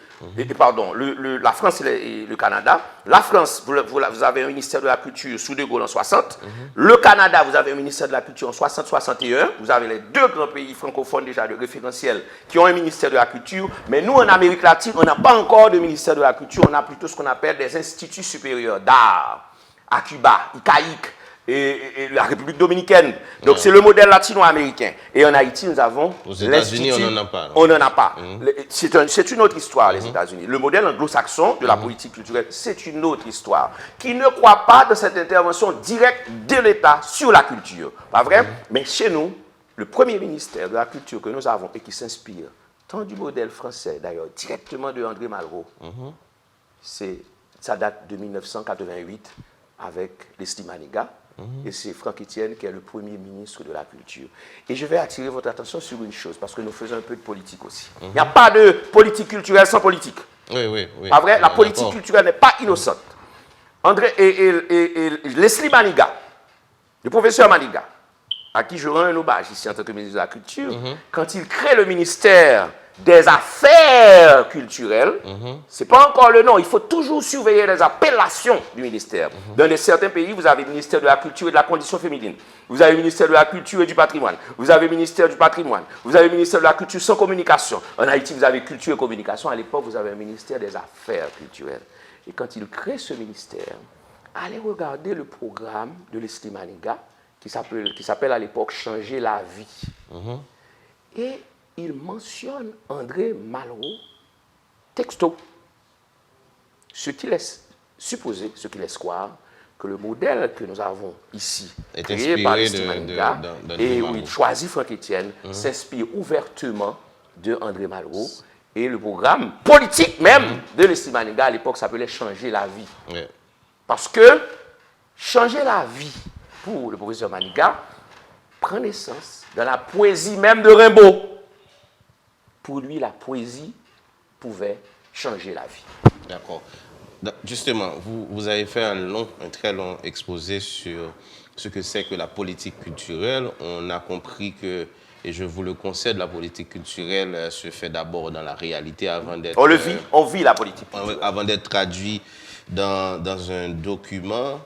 pardon, la France et le Canada. La France, vous avez un ministère de la Culture sous De Gaulle en 60. Le Canada, vous avez un ministère de la Culture en 60-61. Vous avez les deux grands pays francophones déjà de référentiel qui ont un ministère de la Culture. Mais nous, en Amérique latine, on n'a pas encore de ministère de la Culture. On a plutôt ce qu'on appelle des instituts supérieurs d'art. À Cuba, ICAIC, et la République dominicaine. Donc c'est le modèle latino-américain. Et en Haïti, nous avons aux États-Unis, on n'en a pas. On n'en a pas. C'est une autre histoire, les États-Unis. Le modèle anglo-saxon de la politique culturelle, c'est une autre histoire qui ne croit pas de cette intervention directe de l'État sur la culture. Pas vrai? Mais chez nous, le premier ministère de la culture que nous avons et qui s'inspire tant du modèle français, d'ailleurs, directement de André Malraux, ça date de 1988 avec Leslie Manigat. Et c'est Franck Etienne qui est le premier ministre de la culture. Et je vais attirer votre attention sur une chose, parce que nous faisons un peu de politique aussi. Il n'y a pas de politique culturelle sans politique. Oui. Pas vrai? La politique culturelle n'est pas innocente. André et Leslie Manigat, le professeur Manigat, à qui je rends un hommage ici en tant que ministre de la Culture, quand il crée le ministère des Affaires culturelles, ce n'est pas encore le nom, il faut toujours surveiller les appellations du ministère. Dans certains pays, vous avez le ministère de la Culture et de la Condition féminine, vous avez le ministère de la Culture et du Patrimoine, vous avez le ministère du Patrimoine, vous avez le ministère de la Culture sans communication. En Haïti, vous avez Culture et Communication, à l'époque, vous avez un ministère des Affaires culturelles. Et quand il crée ce ministère, allez regarder le programme de Leslie Manigat, qui s'appelle à l'époque « Changer la vie ». Et il mentionne André Malraux texto, ce qui laisse supposer, ce qui laisse croire que le modèle que nous avons ici, est créé par inspiré Leslie Manigat, et où il choisit Franck Etienne, s'inspire ouvertement de André Malraux. Et le programme politique même de Leslie Manigat à l'époque s'appelait « Changer la vie ». Parce que changer la vie pour le professeur Manigat prend naissance dans la poésie même de Rimbaud. Pour lui, la poésie pouvait changer la vie. D'accord. Justement, vous avez fait un très long exposé sur ce que c'est que la politique culturelle. On a compris que, et je vous le concède, la politique culturelle se fait d'abord dans la réalité avant d'être... On vit la politique culturelle. Avant d'être traduit dans un document.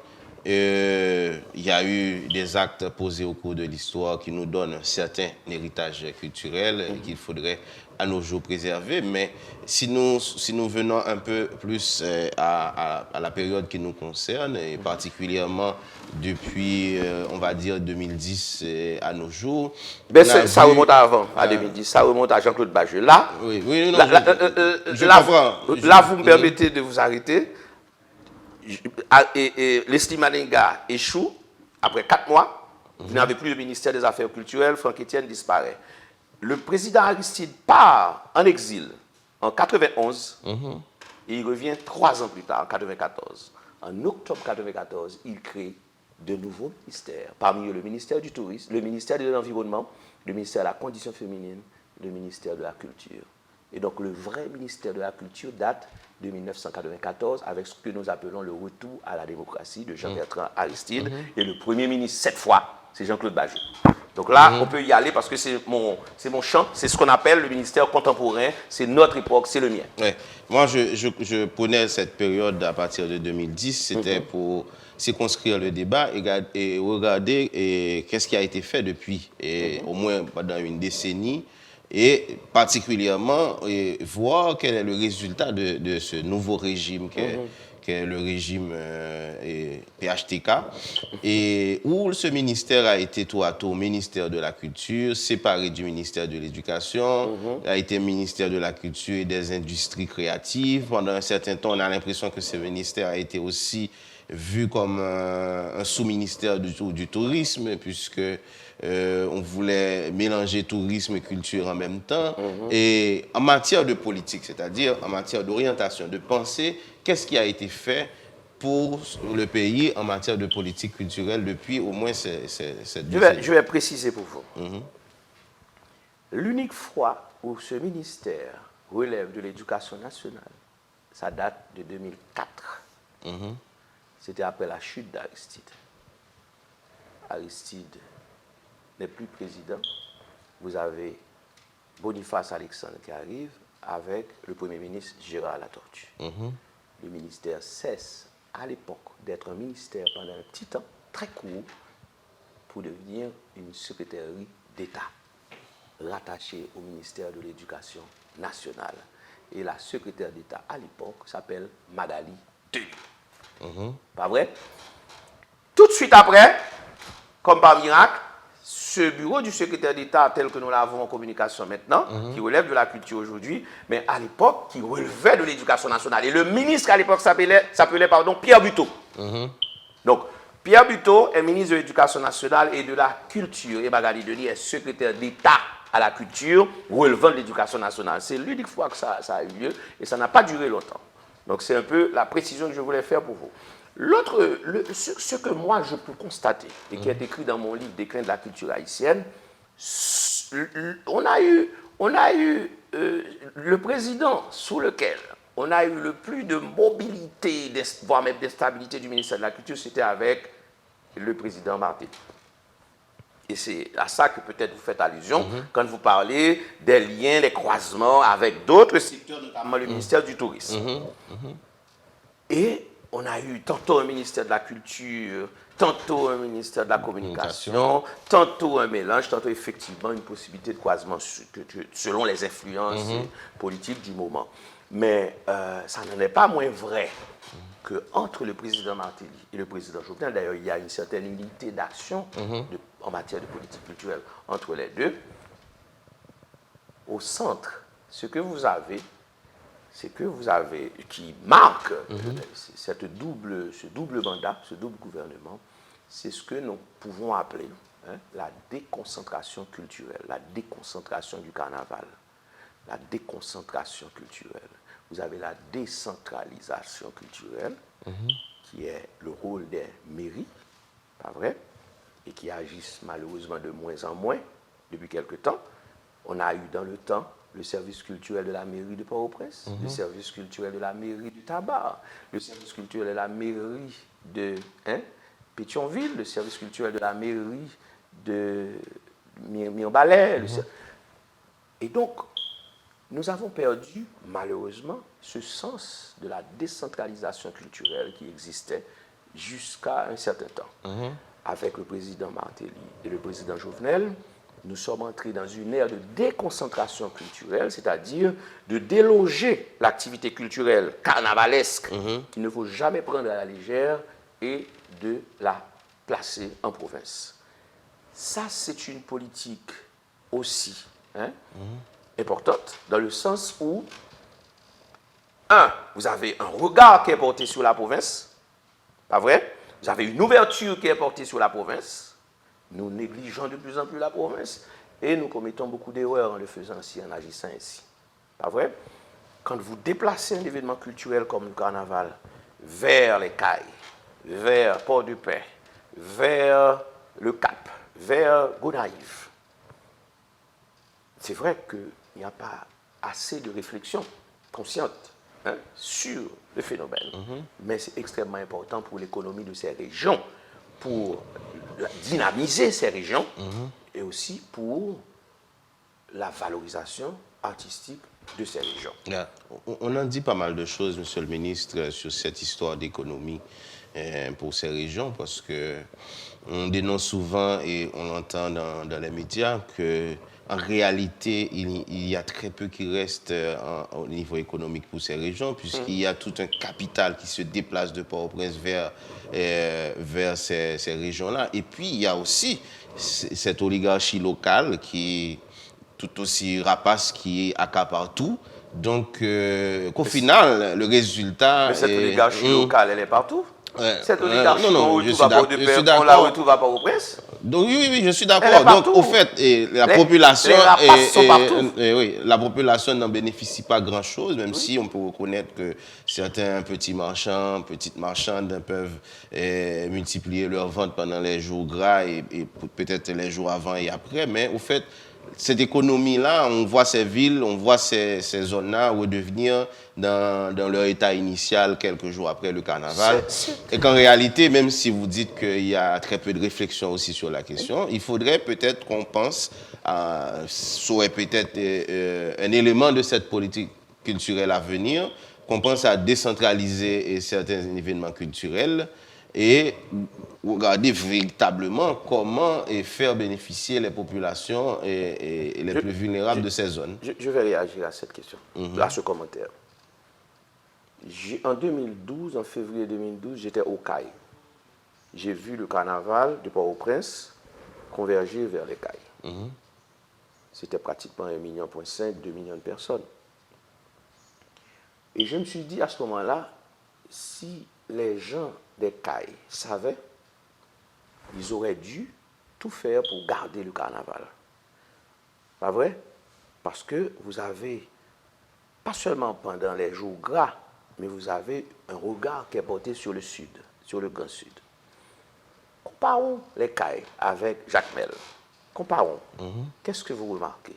Il y a eu des actes posés au cours de l'histoire qui nous donnent un certain héritage culturel qu'il faudrait à nos jours préserver. Mais si nous venons un peu plus à la période qui nous concerne, et particulièrement depuis, on va dire, 2010 à nos jours... ça remonte avant, à 2010, ça remonte à Jean-Claude Bajeux. Là, je comprends. Là, vous me permettez de vous arrêter. Et Leslie Manigat échoue après 4 mois. Vous n'avez plus le ministère des Affaires culturelles. Franck Etienne disparaît. Le président Aristide part en exil en 91 et il revient 3 ans plus tard, en 94. En octobre 94, il crée de nouveaux ministères. Parmi eux, le ministère du Tourisme, le ministère de l'Environnement, le ministère de la Condition féminine, le ministère de la Culture. Et donc, le vrai ministère de la Culture date de 1994 avec ce que nous appelons le retour à la démocratie de Jean-Bertrand Aristide. Et le premier ministre, cette fois, c'est Jean-Claude Bajeux. Donc là, on peut y aller parce que c'est mon champ, c'est ce qu'on appelle le ministère contemporain, c'est notre époque, c'est le mien. Ouais. Moi, je prenais cette période à partir de 2010, c'était pour circonscrire le débat et regarder qu'est-ce qui a été fait depuis, au moins pendant une décennie, et particulièrement voir quel est le résultat de ce nouveau régime qu'est le régime PHTK, et où ce ministère a été tour à tour ministère de la Culture, séparé du ministère de l'Éducation, a été ministère de la Culture et des Industries créatives. Pendant un certain temps, on a l'impression que ce ministère a été aussi vu comme un sous-ministère du tourisme, puisque on voulait mélanger tourisme et culture en même temps. Et en matière de politique, c'est-à-dire en matière d'orientation, de pensée, qu'est-ce qui a été fait pour le pays en matière de politique culturelle depuis au moins cette décennie? Je vais préciser pour vous. L'unique fois où ce ministère relève de l'éducation nationale, ça date de 2004. C'était après la chute d'Aristide. Aristide n'est plus président. Vous avez Boniface Alexandre qui arrive avec le Premier ministre Gérard Latortue. Le ministère cesse à l'époque d'être un ministère pendant un petit temps, très court, pour devenir une secrétairie d'État rattachée au ministère de l'Éducation nationale. Et la secrétaire d'État à l'époque s'appelle Magali Denis. Pas vrai? Tout de suite après, comme par miracle, ce bureau du secrétaire d'État tel que nous l'avons en communication maintenant, qui relève de la culture aujourd'hui, mais à l'époque, qui relevait de l'éducation nationale. Et le ministre à l'époque s'appelait Pierre Buteau. Donc, Pierre Buteau est ministre de l'Éducation nationale et de la culture. Et Magali Denis est secrétaire d'État à la culture relevant de l'éducation nationale. C'est l'unique fois que ça a eu lieu et ça n'a pas duré longtemps. Donc, c'est un peu la précision que je voulais faire pour vous. L'autre, ce que moi je peux constater et qui est écrit dans mon livre Déclin de la culture haïtienne, on a eu le président sous lequel on a eu le plus de mobilité, voire même d'instabilité du ministère de la Culture, c'était avec le président Martelly. Et c'est à ça que peut-être vous faites allusion quand vous parlez des liens, des croisements avec d'autres secteurs, notamment le ministère du Tourisme. Et on a eu tantôt un ministère de la Culture, tantôt un ministère de la Communication, tantôt un mélange, tantôt effectivement une possibilité de croisement selon les influences politiques du moment. Mais ça n'en est pas moins vrai qu'entre le président Martelly et le président Jovenel, d'ailleurs, il y a une certaine unité d'action en matière de politique culturelle entre les deux. Au centre, ce que vous avez, qui marque ce double mandat, ce double gouvernement, c'est ce que nous pouvons appeler la déconcentration culturelle, la déconcentration du carnaval, la déconcentration culturelle. Vous avez la décentralisation culturelle, qui est le rôle des mairies, pas vrai, et qui agissent malheureusement de moins en moins depuis quelque temps. On a eu dans le temps le service culturel de la mairie de Port-au-Prince, le service culturel de la mairie du Tabar, le service culturel de la mairie de Pétionville, le service culturel de la mairie de Mirbalais. Et donc, nous avons perdu, malheureusement, ce sens de la décentralisation culturelle qui existait jusqu'à un certain temps. Avec le président Martelly et le président Jovenel, nous sommes entrés dans une ère de déconcentration culturelle, c'est-à-dire de déloger l'activité culturelle carnavalesque qu'il ne faut jamais prendre à la légère et de la placer en province. Ça, c'est une politique aussi importante, dans le sens où, vous avez un regard qui est porté sur la province, pas vrai? Vous avez une ouverture qui est portée sur la province. Nous négligeons de plus en plus la province et nous commettons beaucoup d'erreurs en le faisant ainsi, en agissant ainsi. Pas vrai? Quand vous déplacez un événement culturel comme le carnaval vers les Cayes, vers Port-de-Paix, vers le Cap, vers Gonaïves, c'est vrai qu'il n'y a pas assez de réflexion consciente sur le phénomène. Mais c'est extrêmement important pour l'économie de ces régions, pour dynamiser ces régions et aussi pour la valorisation artistique de ces régions. On en dit pas mal de choses, Monsieur le ministre, sur cette histoire d'économie pour ces régions, parce qu'on dénonce souvent et on l'entend dans les médias que en réalité, il y a très peu qui reste au niveau économique pour ces régions, puisqu'il y a tout un capital qui se déplace de Port-au-Prince vers ces régions-là. Et puis, il y a aussi cette oligarchie locale qui est tout aussi rapace, qui accapare tout. Donc, qu'au final, le résultat... Mais cette oligarchie locale, elle est partout. Cette oligarchie, on la retrouve à Port-au-Prince. Donc oui, je suis d'accord. Donc au fait, la population n'en bénéficie pas grand-chose, même si on peut reconnaître que certains petits marchands, petites marchandes peuvent multiplier leurs ventes pendant les jours gras et peut-être les jours avant et après. Mais au fait, cette économie-là, on voit ces villes, on voit ces zones-là redevenir dans leur état initial quelques jours après le carnaval. Et qu'en réalité, même si vous dites qu'il y a très peu de réflexion aussi sur la question, il faudrait peut-être qu'on pense à, serait peut-être un élément de cette politique culturelle à venir, qu'on pense à décentraliser certains événements culturels et regarder véritablement comment faire bénéficier les populations et les plus vulnérables de ces zones. Je vais réagir à cette question, à ce commentaire. En 2012, en février 2012, j'étais au CAI. J'ai vu le carnaval de Port-au-Prince converger vers les cailles. C'était pratiquement 1,5 million, 2 millions de personnes. Et je me suis dit à ce moment-là, si les gens des cailles savaient, ils auraient dû tout faire pour garder le carnaval. Pas vrai? Parce que vous avez, pas seulement pendant les jours gras, mais vous avez un regard qui est porté sur le sud, sur le Grand Sud. Comparons les cailles avec Jacmel. Comparons. Qu'est-ce que vous remarquez?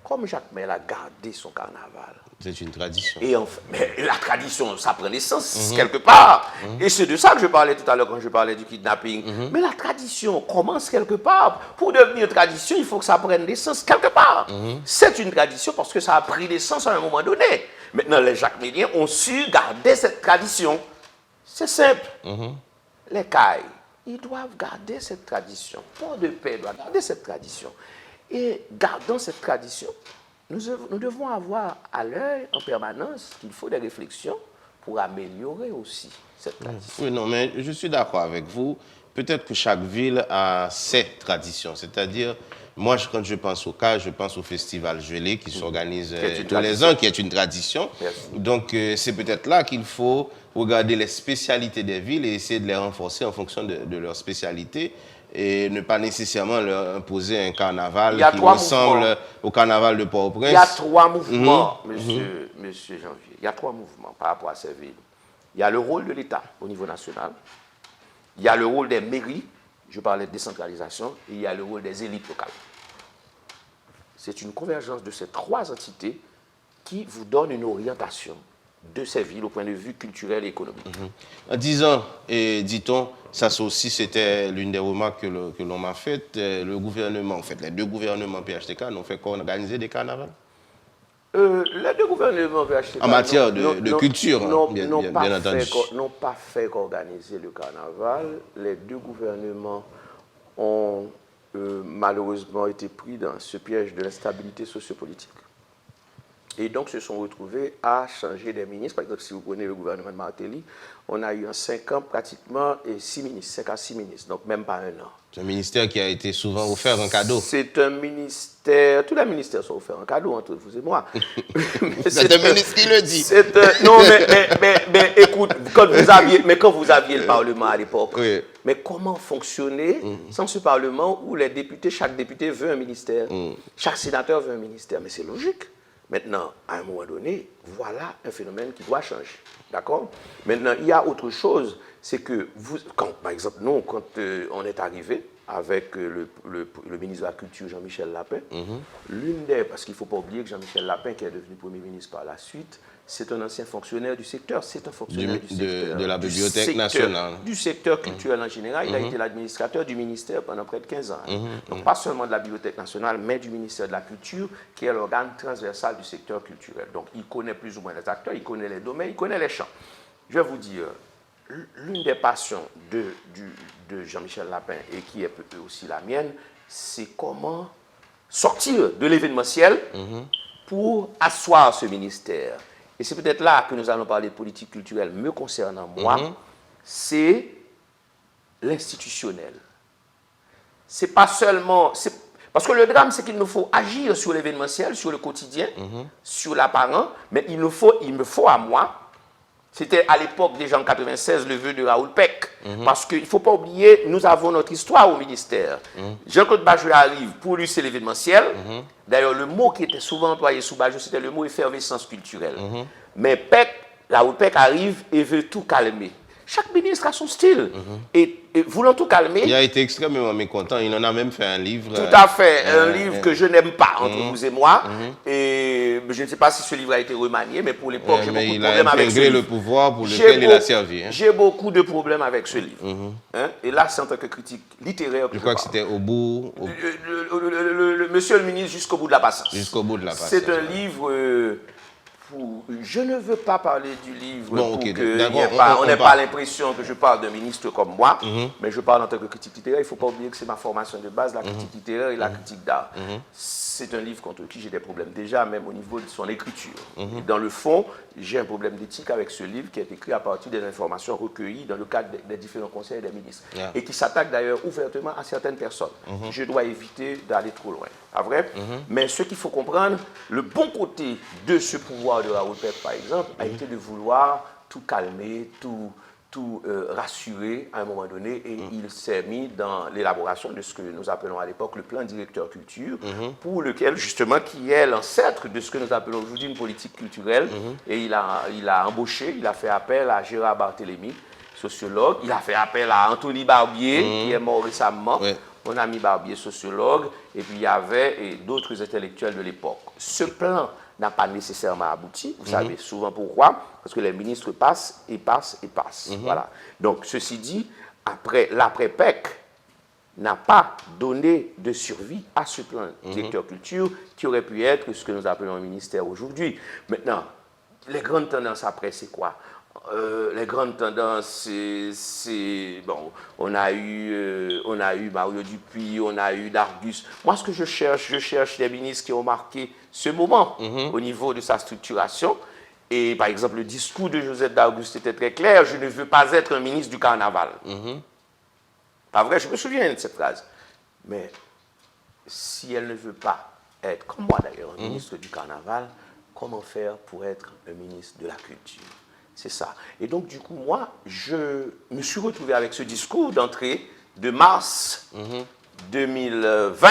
Comme Jacmel a gardé son carnaval. C'est une tradition. Et enfin, mais la tradition, ça prend naissance quelque part. Et c'est de ça que je parlais tout à l'heure quand je parlais du kidnapping. Mais la tradition commence quelque part. Pour devenir tradition, il faut que ça prenne naissance quelque part. C'est une tradition parce que ça a pris naissance à un moment donné. Maintenant, les Jacméliens ont su garder cette tradition. C'est simple. Les cailles, ils doivent garder cette tradition. Port de Paix doit garder cette tradition. Et gardant cette tradition, nous devons avoir à l'œil en permanence qu'il faut des réflexions pour améliorer aussi cette tradition. Oui, non, mais je suis d'accord avec vous. Peut-être que chaque ville a ses traditions. C'est-à-dire, moi, quand je pense au cas, je pense au festival gelé qui s'organise tous les ans, qui est une tradition. Merci. Donc, c'est peut-être là qu'il faut regarder les spécialités des villes et essayer de les renforcer en fonction de leurs spécialités. Et ne pas nécessairement leur imposer un carnaval qui ressemble au carnaval de Port-au-Prince. Il y a 3 mouvements, monsieur Janvier. Il y a 3 mouvements par rapport à ces villes. Il y a le rôle de l'État au niveau national. Il y a le rôle des mairies, je parlais de décentralisation, et il y a le rôle des élites locales. C'est une convergence de ces 3 entités qui vous donne une orientation de ces villes au point de vue culturel et économique. En 10 ans, et dit-on, ça aussi c'était l'une des remarques que l'on m'a faites, le gouvernement, en fait, les 2 gouvernements PHTK n'ont fait qu'organiser des carnavals. Les 2 gouvernements PHTK en matière de culture, bien entendu. N'ont pas fait qu'organiser le carnaval. Les 2 gouvernements ont malheureusement été pris dans ce piège de l'instabilité sociopolitique. Et donc se sont retrouvés à changer des ministres. Par exemple, si vous prenez le gouvernement de Martelly, on a eu en 5 ans pratiquement 6 ministres, 5 à 6 ministres, donc même pas 1 an. C'est un ministère qui a été souvent offert en cadeau. C'est un ministère, tous les ministères sont offerts en cadeau entre vous et moi. C'est un ministre qui le dit. Non, mais écoute, quand vous aviez le Parlement à l'époque, oui. Mais comment fonctionner sans ce Parlement où les députés, chaque député veut un ministère, chaque sénateur veut un ministère, mais c'est logique. Maintenant, à un moment donné, voilà un phénomène qui doit changer. D'accord? Maintenant, il y a autre chose, c'est que vous, par exemple, nous, quand on est arrivé avec le ministre de la Culture, Jean-Michel Lapin, parce qu'il ne faut pas oublier que Jean-Michel Lapin, qui est devenu Premier ministre par la suite, c'est un ancien fonctionnaire du secteur, c'est un fonctionnaire du secteur. De la Bibliothèque nationale. Du secteur culturel en général. Il a été l'administrateur du ministère pendant près de 15 ans. Donc pas seulement de la Bibliothèque nationale, mais du ministère de la Culture, qui est l'organe transversal du secteur culturel. Donc il connaît plus ou moins les acteurs, il connaît les domaines, il connaît les champs. Je vais vous dire, l'une des passions de Jean-Michel Lapin, et qui est aussi la mienne, c'est comment sortir de l'événementiel pour asseoir ce ministère. Et c'est peut-être là que nous allons parler de politique culturelle me concernant moi, c'est l'institutionnel. C'est pas seulement... Parce que le drame, c'est qu'il nous faut agir sur l'événementiel, sur le quotidien, sur l'apparent, mais il me faut à moi, c'était à l'époque déjà en 96 le vœu de Raoul Peck, parce qu'il ne faut pas oublier, nous avons notre histoire au ministère. Jean-Claude Bajou arrive, pour lui c'est l'événementiel. D'ailleurs, le mot qui était souvent employé sous Bajou, c'était le mot effervescence culturelle. Mais Raoul Peck arrive et veut tout calmer. Chaque ministre a son style. Et voulant tout calmer... Il a été extrêmement mécontent. Il en a même fait un livre. Tout à fait. Un livre que je n'aime pas, entre vous et moi. Et je ne sais pas si ce livre a été remanié, mais pour l'époque, j'ai beaucoup de problèmes avec ce livre. Il a intégré le pouvoir pour lequel il a servi. J'ai beaucoup de problèmes avec ce livre. Et là, c'est en tant que critique littéraire que je crois que c'était au bout... Monsieur le ministre, jusqu'au bout de la patience. Jusqu'au bout de la patience. C'est un livre... Je ne veux pas parler du livre bon, pour okay, qu'on n'ait pas l'impression que je parle d'un ministre comme moi, mais je parle en tant que critique littéraire. Il ne faut pas oublier que c'est ma formation de base, la critique littéraire et la critique d'art. c'est un livre contre qui j'ai des problèmes déjà, même au niveau de son écriture. Et dans le fond, j'ai un problème d'éthique avec ce livre qui est écrit à partir des informations recueillies dans le cadre des différents conseils des ministres. Et qui s'attaque d'ailleurs ouvertement à certaines personnes. Je dois éviter d'aller trop loin. Pas vrai? Mais ce qu'il faut comprendre, le bon côté de ce pouvoir de Raoul Peck, par exemple, a été de vouloir tout calmer, tout rassuré à un moment donné, et il s'est mis dans l'élaboration de ce que nous appelons à l'époque le plan directeur culture, pour lequel justement qui est l'ancêtre de ce que nous appelons aujourd'hui une politique culturelle. Et il a embauché, il a fait appel à Gérard Barthélemy, sociologue, il a fait appel à Anthony Barbier, qui est mort récemment, mon ami Barbier, sociologue, et puis il y avait d'autres intellectuels de l'époque. Ce plan n'a pas nécessairement abouti. Vous savez souvent pourquoi? Parce que les ministres passent et passent et passent. Voilà. Donc, ceci dit, l'après-PEC n'a pas donné de survie à ce plan directeur culture qui aurait pu être ce que nous appelons un ministère aujourd'hui. Maintenant, les grandes tendances après, c'est quoi? Les grandes tendances, c'est bon, on a eu Mario Dupuy, on a eu Dargus. Moi, ce que je cherche des ministres qui ont marqué ce moment au niveau de sa structuration. Et par exemple, le discours de Joseph Dargus était très clair: je ne veux pas être un ministre du carnaval. Pas vrai, je me souviens de cette phrase. Mais si elle ne veut pas être, comme moi d'ailleurs, un ministre du carnaval, comment faire pour être un ministre de la culture? C'est ça. Et donc, du coup, moi, je me suis retrouvé avec ce discours d'entrée de mars 2020,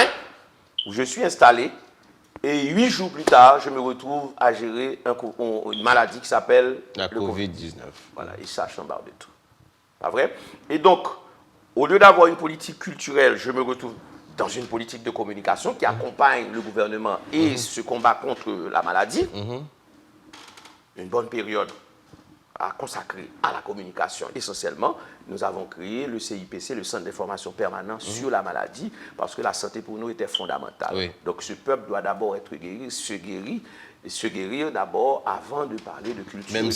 où je suis installé, et 8 jours plus tard, je me retrouve à gérer une maladie qui s'appelle la Covid-19. Voilà, et ça chambarde de tout. Pas vrai? Et donc, au lieu d'avoir une politique culturelle, je me retrouve dans une politique de communication qui accompagne le gouvernement et ce combat contre la maladie. Une bonne période à consacrer à la communication essentiellement. Nous avons créé le CIPC, le Centre d'information permanent sur la maladie, parce que la santé pour nous était fondamentale. Donc ce peuple doit d'abord être guéri, se guérir d'abord avant de parler de culture. Même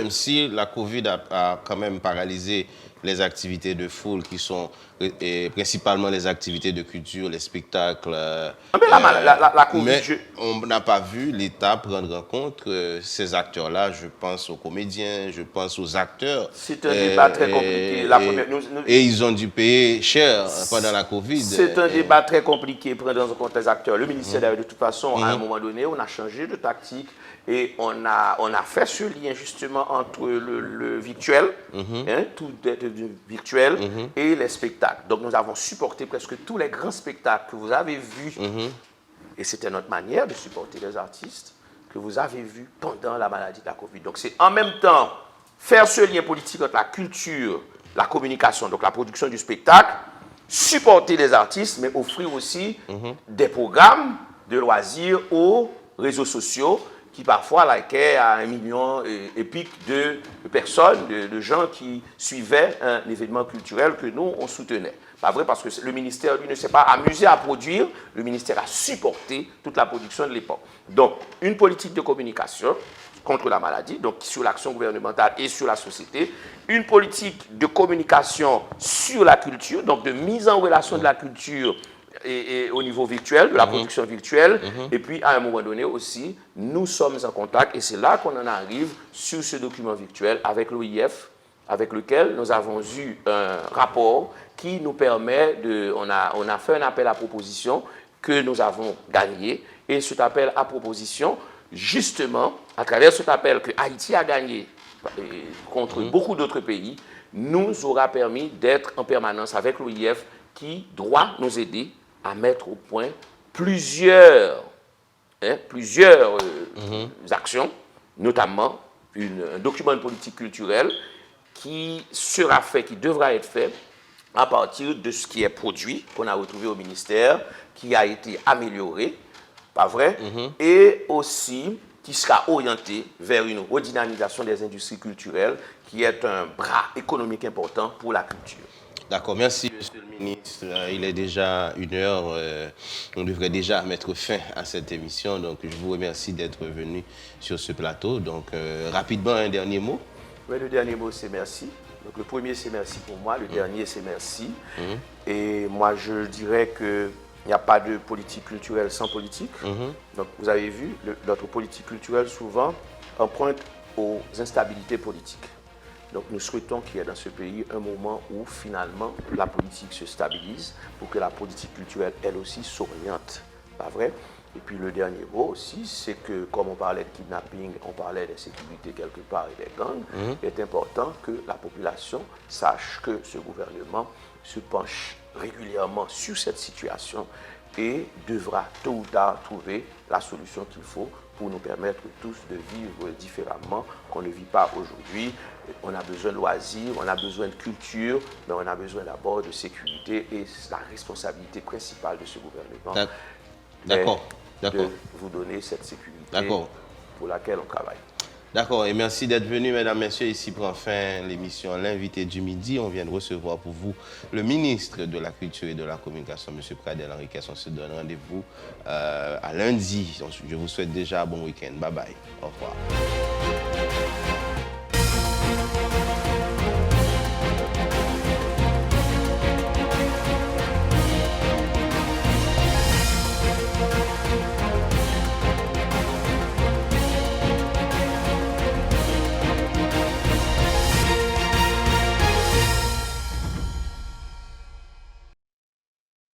si la Covid a quand même paralysé les activités de foule qui sont principalement les activités de culture, les spectacles. La COVID, mais on n'a pas vu l'État prendre en compte ces acteurs-là. Je pense aux comédiens, je pense aux acteurs. C'est un débat très compliqué. Et ils ont dû payer cher pendant la Covid. C'est un débat très compliqué, prendre en compte les acteurs. Le ministère, de toute façon, à un moment donné, on a changé de tactique. Et on a fait ce lien justement entre le virtuel, tout virtuel, et les spectacles. Donc nous avons supporté presque tous les grands spectacles que vous avez vus. Et c'était notre manière de supporter les artistes que vous avez vus pendant la maladie de la Covid. Donc c'est en même temps faire ce lien politique entre la culture, la communication, donc la production du spectacle, supporter les artistes, mais offrir aussi des programmes de loisirs aux réseaux sociaux, qui parfois likaient à 1 million et pic de personnes, de gens qui suivaient un événement culturel que nous, on soutenait. Pas vrai, parce que le ministère, lui, ne s'est pas amusé à produire, le ministère a supporté toute la production de l'époque. Donc, une politique de communication contre la maladie, donc sur l'action gouvernementale et sur la société, une politique de communication sur la culture, donc de mise en relation de la culture et au niveau virtuel, de la production virtuelle, et puis à un moment donné aussi, nous sommes en contact, et c'est là qu'on en arrive sur ce document virtuel avec l'OIF, avec lequel nous avons eu un rapport qui nous permet de... On a fait un appel à proposition que nous avons gagné, et cet appel à proposition, justement, à travers cet appel que Haïti a gagné contre beaucoup d'autres pays, nous aura permis d'être en permanence avec l'OIF qui doit nous aider à mettre au point plusieurs actions, notamment un document de politique culturelle qui sera fait, qui devra être fait à partir de ce qui est produit, qu'on a retrouvé au ministère, qui a été amélioré, pas vrai, et aussi qui sera orienté vers une redynamisation des industries culturelles, qui est un bras économique important pour la culture. D'accord, merci Monsieur le Ministre. Il est déjà 1h, on devrait déjà mettre fin à cette émission, donc je vous remercie d'être venu sur ce plateau. Donc rapidement, un dernier mot. Oui, le dernier mot c'est merci. Donc le premier c'est merci pour moi, le dernier c'est merci. Et moi je dirais que Il n'y a pas de politique culturelle sans politique. Donc, vous avez vu, notre politique culturelle souvent emprunte aux instabilités politiques. Donc, nous souhaitons qu'il y ait dans ce pays un moment où, finalement, la politique se stabilise pour que la politique culturelle, elle aussi, s'oriente. Pas vrai? Et puis, le dernier mot aussi, c'est que, comme on parlait de kidnapping, on parlait d'insécurité quelque part et des gangs, il est important que la population sache que ce gouvernement se penche régulièrement sur cette situation et devra tôt ou tard trouver la solution qu'il faut pour nous permettre tous de vivre différemment qu'on ne vit pas aujourd'hui. On a besoin de loisirs, on a besoin de culture, mais on a besoin d'abord de sécurité et la responsabilité principale de ce gouvernement est de vous donner cette sécurité pour laquelle on travaille. D'accord, et merci d'être venu, mesdames, messieurs. Ici prend fin l'émission L'invité du midi. On vient de recevoir pour vous le ministre de la Culture et de la Communication, M. Pradel Henriques. On se donne rendez-vous à lundi. Je vous souhaite déjà un bon week-end. Bye bye. Au revoir.